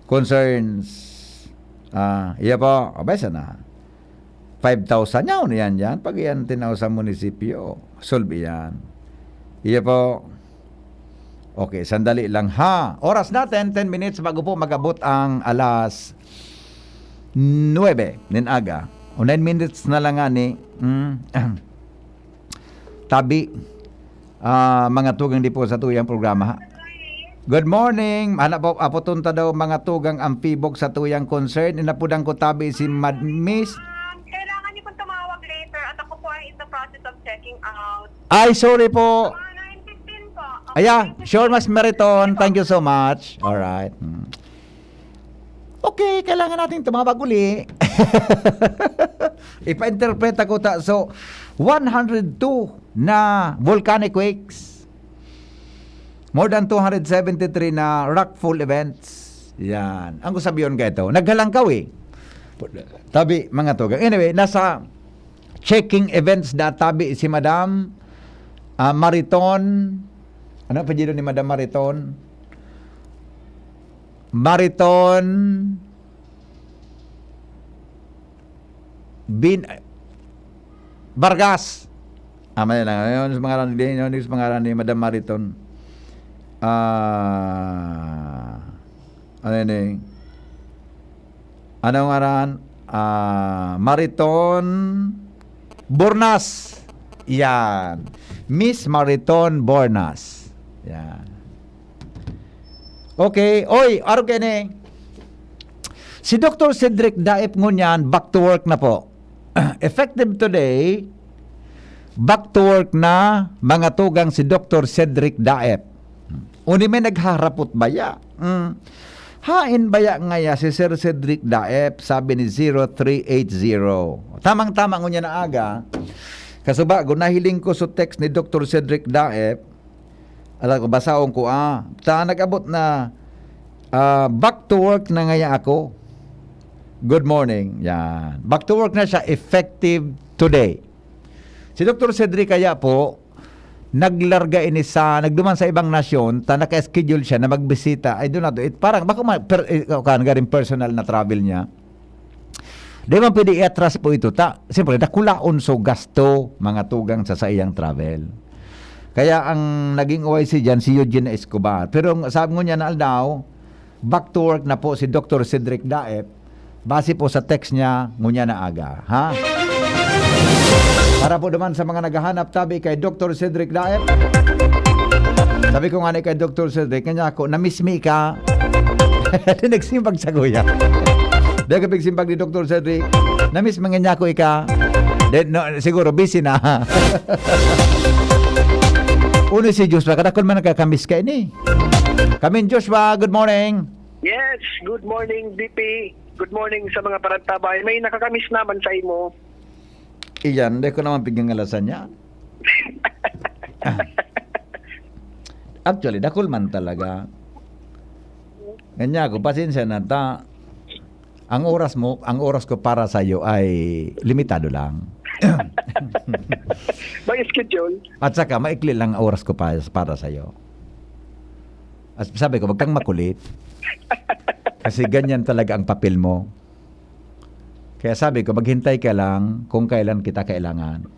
[SPEAKER 3] concerns iyo po abay na 5,000 yan pag yan tinaw sa munisipyo solve yan. Iyo po. Okay, sandali lang ha. Oras natin, 10 minutes bago po magabot ang alas 9 nin aga. O 9 minutes na lang nga ni tabi mga tugang di po sa tuyang programa ha. Good morning. Apotunta daw mga tugang ampibok sa tuyang concern. Inapudang ko tabi si Miss.
[SPEAKER 17] Kailangan niyo pong tumawag later at ako po ay in the process of checking out.
[SPEAKER 3] Ay, sorry po. Sure, Mas Meriton. Thank you so much. Alright. Okay, kailangan natin tumawag uli. Ipa-interpret ako ta. So, 102 na volcanic quakes. More than 273 na rockfall events. Yan. Ang sabiyon ka ito, naghalangkaw tabi, mga tugang. Anyway, nasa checking events na tabi si Madam Mariton. Ano pa dito ni Madam Mariton? Mariton Vargas. May lang. Yung pangalan ni Madam Mariton. Ano yun Anong ngaran? Mariton Bornas. Yan. Miss Mariton Bornas. Yan. Okay. Oy, araw kene. Si Dr. Cedric Daep ngunyan, back to work na po. Effective today, back to work na mga tugang si Dr. Cedric Daep. Uni may nagharapot baya. Hain baya ngaya si Sir Cedric Daep, sabi ni 0380. Tamang-tama ngunyan na aga. Kasuba, gunahiling ko sa text ni Dr. Cedric Daep, alam ko, basaon ko, nag-abot na back to work na ngaya ako. Good morning. Yan. Back to work na siya, effective today. Si Dr. Cedric kaya po, naglarga ini sa, nagduman sa ibang nasyon, naka-schedule siya na magbisita. I do not do it. Parang, baka garing personal na travel niya. Di man pwede i-atras po ito. Siyempre, nakulaon so gasto mga tugang sa iyang travel. Kaya ang naging OIC dyan, si Eugene Escobar. Pero sabi niya na aldaw, back to work na po si Dr. Cedric Daep, base po sa text niya, ngunya na aga. Ha? Para po naman sa mga naghahanap tabi kay Dr. Cedric Daep. Sabi ko nga ni kay Dr. Cedric, kanya ako, na-miss me ka. Nagsimbag sa kuya. Dahil kapag simbag ni Dr. Cedric, na-miss mga niya ko ika. No, siguro busy na. Uno si Joshua, kadakol man nagkakamiss ka ini. Kamin Joshua, good morning.
[SPEAKER 1] Yes, good morning BP. Good morning sa mga parantabay. May nakakamiss naman sa imo.
[SPEAKER 3] Iyan, hindi ko naman bigyan alasan niya. Actually, dakol man talaga. Ganyan ako, pasensya na ta. Ang oras ko para sa iyo ay limitado lang.
[SPEAKER 1] May schedule.
[SPEAKER 3] At saka, maikli lang ang oras ko para sa iyo. At sabi ko, wag kang makulit. Kasi ganyan talaga ang papel mo. Kaya sabi ko, maghintay ka lang kung kailan kita kailangan.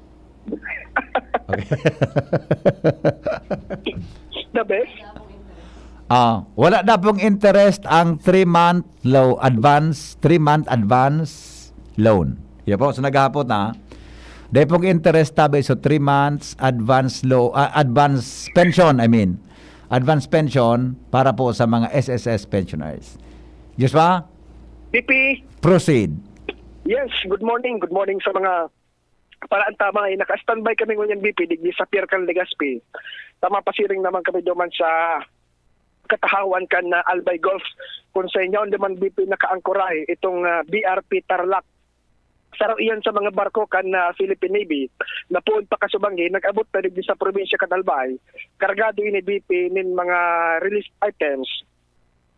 [SPEAKER 3] Okay.
[SPEAKER 1] The best?
[SPEAKER 3] Wala na pong interest ang 3-month advance loan. Yan po, so naghahapot na. Dahil pong interest tabi so 3 months advance pension, advance pension para po sa mga SSS pensioners. Yes ba?
[SPEAKER 1] BP.
[SPEAKER 3] Proceed.
[SPEAKER 1] Yes, good morning. Good morning sa mga paraan tama. Naka-standby kami ngunyan BP, digdi sa Pier Can Legazpi. Tama pasiring naman kami duman sa katahawan kan na Albay Golf. Kung sa inyo, naman BP nakaangkorahe itong BRP Tarlac. Saraw iyan sa mga barko kan na Philippine Navy na puon pa kasubanggi, nag-abot pa rin sa probinsya kan Albay. Kargado ini BP nin mga released items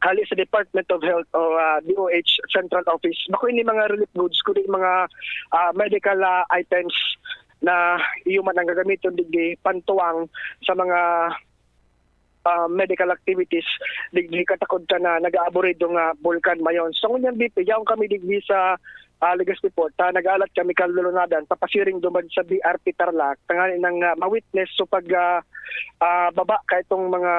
[SPEAKER 1] hali sa Department of Health o DOH Central Office. Bako ini mga relief goods, kundi mga medical items na iuman ang gagamiton digdi pantuwang sa mga medical activities digdi katakod ka na nag-aaborid ng bulkan mayon. So ngunyan BP, yaong kami digdi sa Legazpi Port, nag-aalat kami kalulunadan, papasiring duman sa BRP Tarlac, tanganin ng ma-witness so pag baba ka itong mga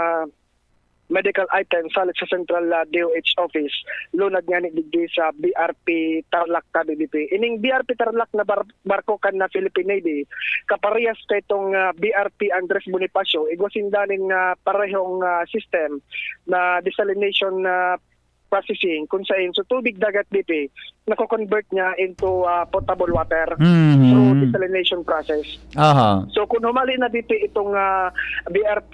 [SPEAKER 1] medical items salit sa Central DOH Office, lunad nga ni digdi sa BRP Tarlac KBBP. Ining BRP Tarlac na barko kan na Philippine Navy, kaparehas ka itong BRP Andres Bonifacio, igwasindanin parehong system na desalination processing kung saan so tubig dagat BP nako-convert niya into potable water through desalination process. So kung humali na BP itong BRP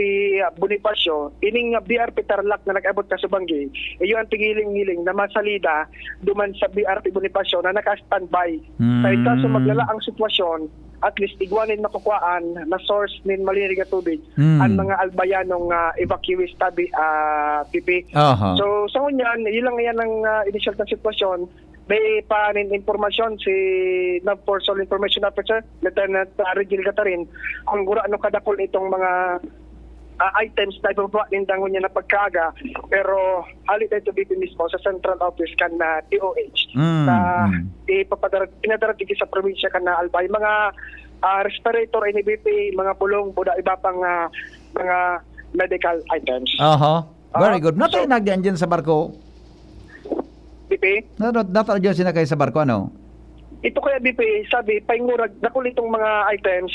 [SPEAKER 1] Bonifacio, ining BRP Tarlac na nag-abot ka sa Banggi, iyo ang tigiling-giling na masalida duman sa BRP Bonifacio na naka-standby. Kaya kaso maglala ang sitwasyon, at least igwanin makukuhaan na source nin malinig na tubig ang mga albayanong evacuees tabi PP. So sa ngunyan, yun lang yan ang initial na sitwasyon. May panin informasyon si NAVFOR Information Officer, Lieutenant Regil Gatarin, kung gura ano kadakol itong mga items na ibaba nindangon niya na pagkaga, pero halit ito dito mismo sa Central Office kan na DOH na pinadaratigi sa probinsya kan na Albay. Mga respirator, NBP, mga bulong, buda iba pang mga medical items.
[SPEAKER 3] Very good. Natay nagyan dyan sa barko?
[SPEAKER 1] BP?
[SPEAKER 3] Natay dyan sinakay sa barko, ano?
[SPEAKER 1] Ito kaya BP, sabi, paingurag, nakul itong mga items,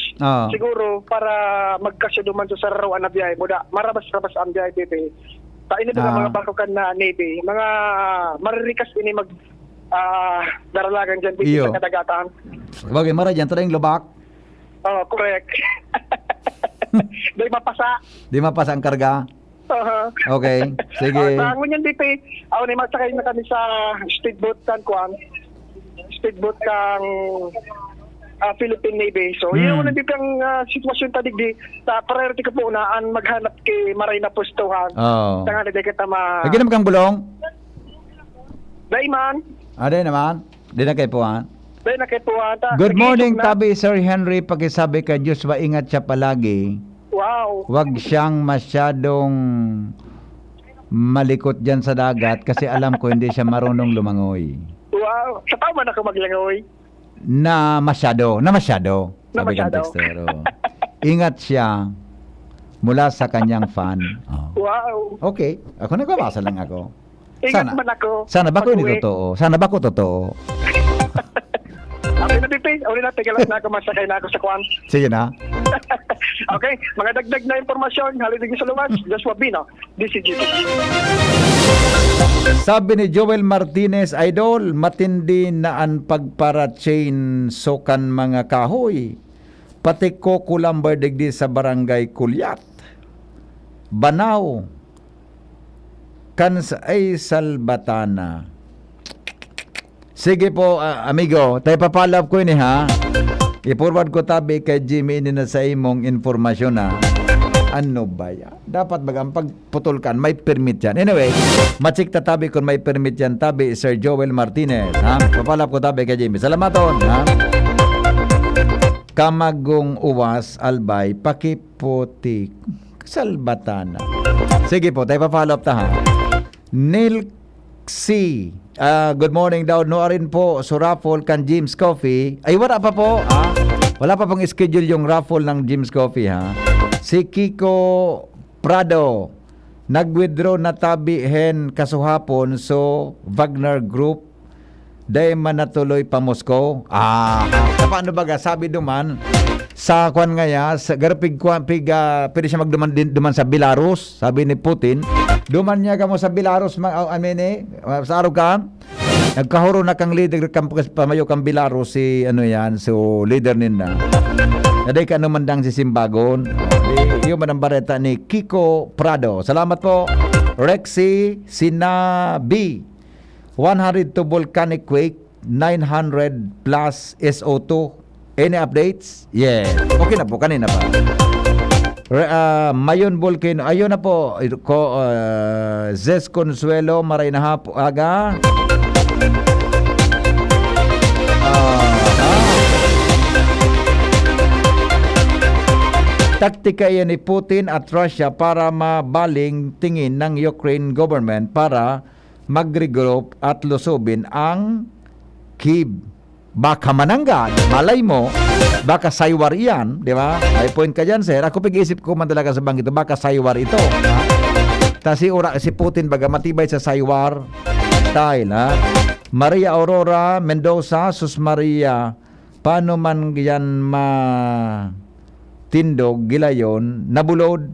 [SPEAKER 1] siguro para magkasya duman sa sarawan na biyahe, buda, marabas-rabas ang biyahe BP. Ini ba mga barko kan na Navy, mga maririkas ini daralagan dyan BP sa kadagatan.
[SPEAKER 3] Bagay, mara dyan, tadayang lubak?
[SPEAKER 1] Correct. Di mapasa.
[SPEAKER 3] Di mapasa ang karga? Okay, sige.
[SPEAKER 1] Ngunyan BP, ako na magsakay na kami sa speedboat kan Kuang. Speedboat kang Philippine Navy. So, yun ang ang sitwasyon tadig di sa priority ko po unaan maghanap kay Maray na pustuhan. Tanga na di kita
[SPEAKER 3] Lagi naman kang bulong?
[SPEAKER 1] Dayman.
[SPEAKER 3] Ade naman. Di na kay puan.
[SPEAKER 1] Dahil na kay Puwata.
[SPEAKER 3] Good morning,
[SPEAKER 1] Nag-iisip na.
[SPEAKER 3] Tabi Sir Henry. Pakisabi ka, Diyos ba ingat siya palagi.
[SPEAKER 1] Wow.
[SPEAKER 3] Huwag siyang masyadong malikot dyan sa dagat kasi alam ko hindi siya marunong lumangoy.
[SPEAKER 1] Wow. Sa tama na ka maglangoy.
[SPEAKER 3] Na masyado.
[SPEAKER 1] Na
[SPEAKER 3] Sabi kang
[SPEAKER 1] masyado.
[SPEAKER 3] tekstero. Ingat siya mula sa kanyang fan. Oh.
[SPEAKER 1] Wow.
[SPEAKER 3] Okay. Ako nagbabasa lang ako.
[SPEAKER 1] Ingat man ako.
[SPEAKER 3] Sana ba ko hindi
[SPEAKER 1] Pag-uwi.
[SPEAKER 3] totoo? Sana ba ko totoo?
[SPEAKER 1] Okay na, Pipi. Uli na, tigalas na ako, masakay na ako sa kwan.
[SPEAKER 3] Sige na.
[SPEAKER 1] Okay, mga dagdag na informasyon, halilig sa luwas, Joshua Bino, DCGT.
[SPEAKER 3] Sabi ni Joel Martinez, Idol, matindi na ang pagpara-chain sokan mga kahoy. Pati Coco Lumber digdi sa barangay Kulyat. Banaw. Kansay Salbatana. Sige po, amigo, tayo papalap ko ini ha. I-forward ko tabi kay Jimmy ini na sa imong informasyon ha. Ano ba yan? Dapat bagang pagputulkan, may permit yan. Anyway, matsik tabi kung may permit yan tabi, Sir Joel Martinez. Ha? Papalap ko tabi kay Jimmy. Salamaton. Ha? Kamagong uwas, albay, pakiputik, Salbatana. Sige po, tayo papalap ta ha. Neil C. Good morning daw. No rin po so raffle kan Jim's Coffee. Ay wala pa po. Wala pa pong schedule yung raffle ng Jim's Coffee ha. Si Kiko Prado nag-withdraw na tabi hen kasuhapon so Wagner Group day man natuloy pa Moscow. Paano ba sabi duman sa kwan nga ya, sa garapig kwan pwede siya duman sa Belarus, sabi ni Putin. Duman niya kamo sa Belarus, sa araw ka, nagkahuro na kang leader pamayo kang Belarus si ano yan, so leader ninda. Naday ka naman dang si Simbagon. Yung man ang bareta ni Kiko Prado. Salamat po. Rexy Sinabi. 102 volcanic quake, 900 plus SO2. Any updates? Yeah. Okay na po, kanina pa. Mayon Volcano. Ayun na po. Zes Consuelo, maray na hapo. Aga. Taktika yan ni Putin at Russia para mabaling tingin ng Ukraine government para mag-regroup at lusubin ang Kyiv. Baka mananggan, malay mo, baka saywar yan, di ba? May point ka dyan, sir. Ako pag-iisip ko man talaga sa bangit, baka saywar ito. Si Putin baga matibay sa saywar style, ha? Maria Aurora Mendoza, Sus Maria, paano man yan tindog, gilayon, nabulod?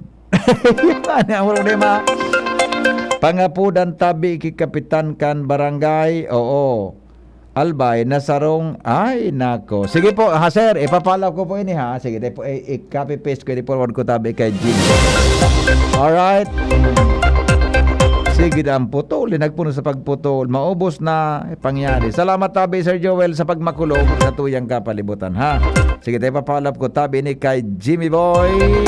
[SPEAKER 3] Pangapudan tabi kikapitan kan barangay, oo. Albay, nasarong, ay nako. Sige po, ha sir, ipapalaw ko po ini ha. Sige, po, i-copy paste ko, i-forward ko tabi kay Jim. Alright. Sige, ang putol, nagpuno sa pagputol. Maubos na pangyari. Salamat tabi, Sir Joel, sa pagmakulog sa tuyang kapalibutan, ha. Sige, ipapalaw ko tabi ni kay Jimmy Boy.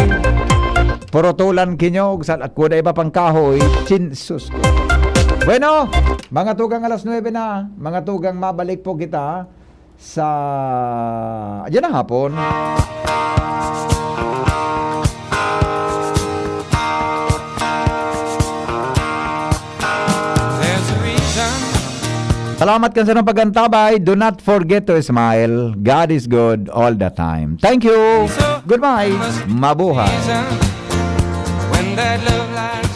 [SPEAKER 3] Purotulan kinyog, sa kuda iba pang kahoy, chinsus ko. Bueno, mga tugang alas 9 na, mga tugang mabalik po kita sa diyan na hapon. Salamat kan sa nang pagantabay. Do not forget to smile. God is good all the time. Thank you. Goodbye. Mabuhay.
[SPEAKER 5] When that love light